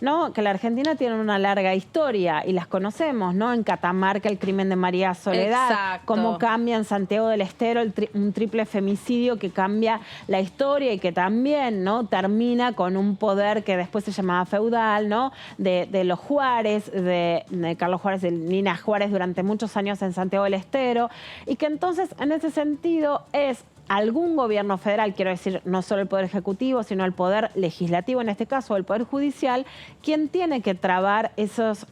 ¿no? Que la Argentina tiene una larga historia y las conocemos, ¿no? En Catamarca el crimen de María Soledad, Exacto. cómo cambia en Santiago del Estero un triple femicidio que cambia la historia y que también, ¿no? Termina con un poder que después se llamaba feudal, ¿no? De los Juárez, de Carlos Juárez, de Nina Juárez durante muchos años en Santiago del Estero, y que entonces en ese sentido es algún gobierno federal, quiero decir, no solo el Poder Ejecutivo, sino el Poder Legislativo, en este caso el Poder Judicial, quien tiene que trabar esos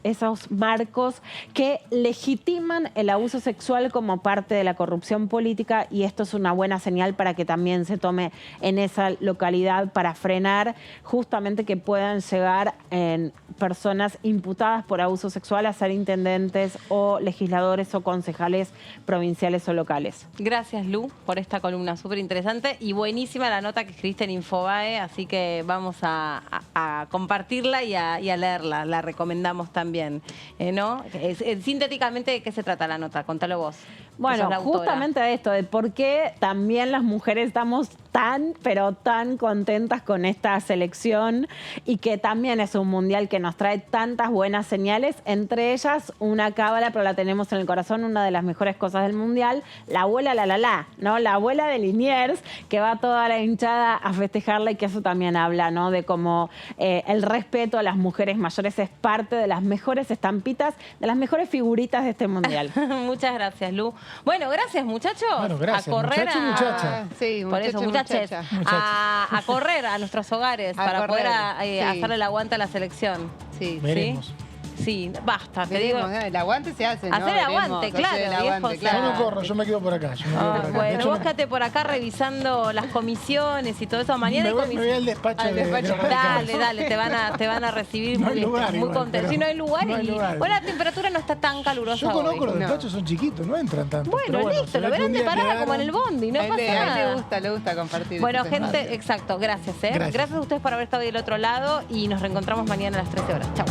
marcos que legitiman el abuso sexual como parte de la corrupción política, y esto es una buena señal para que también se tome en esa localidad para frenar justamente que puedan llegar en personas imputadas por abuso sexual a ser intendentes o legisladores o concejales provinciales o locales. Gracias, Lu, por esta columna súper interesante y buenísima la nota que escribiste en Infobae, así que vamos a compartirla y a leerla, la recomendamos también, ¿no? Sintéticamente, ¿de qué se trata la nota? Contalo vos. Bueno, justamente de esto, de por qué también las mujeres estamos tan, pero tan contentas con esta selección, y que también es un mundial que nos trae tantas buenas señales, entre ellas una cábala, pero la tenemos en el corazón, una de las mejores cosas del mundial, la abuela ¿no? La abuela de Liniers, que va toda la hinchada a festejarla, y que eso también habla, ¿no? De cómo el respeto a las mujeres mayores es parte de las mejores estampitas, de las mejores figuritas de este mundial. Muchas gracias, Lu. Bueno, gracias, muchachos. Bueno, gracias, a correr muchachos, muchachas. Sí, por eso, muchachos. A correr a nuestros hogares para correr, poder hacerle el aguante a la selección. Sí. Veremos. Sí, basta, te Veremos, digo. El aguante se hace, ¿no? Hacer el aguante, claro, hacer el viejo, aguante, o sea, Yo no corro, yo me quedo por acá. De Bueno, hecho, vos quédate por acá revisando las comisiones y todo eso. Mañana me voy al despacho de Dale, te van a recibir No hay lugar muy igual, contentos. pero Si no hay lugar, no hay lugar. Bueno, la temperatura no está tan calurosa Yo conozco hoy. los despachos, son chiquitos, no entran tanto. Bueno, listo, lo verán de parada como en el bondi, no pasa nada. Le gusta compartir. Bueno, Entonces, gente, exacto, gracias. Gracias a ustedes por haber estado del otro lado y nos reencontramos mañana a las 13 horas. Chau.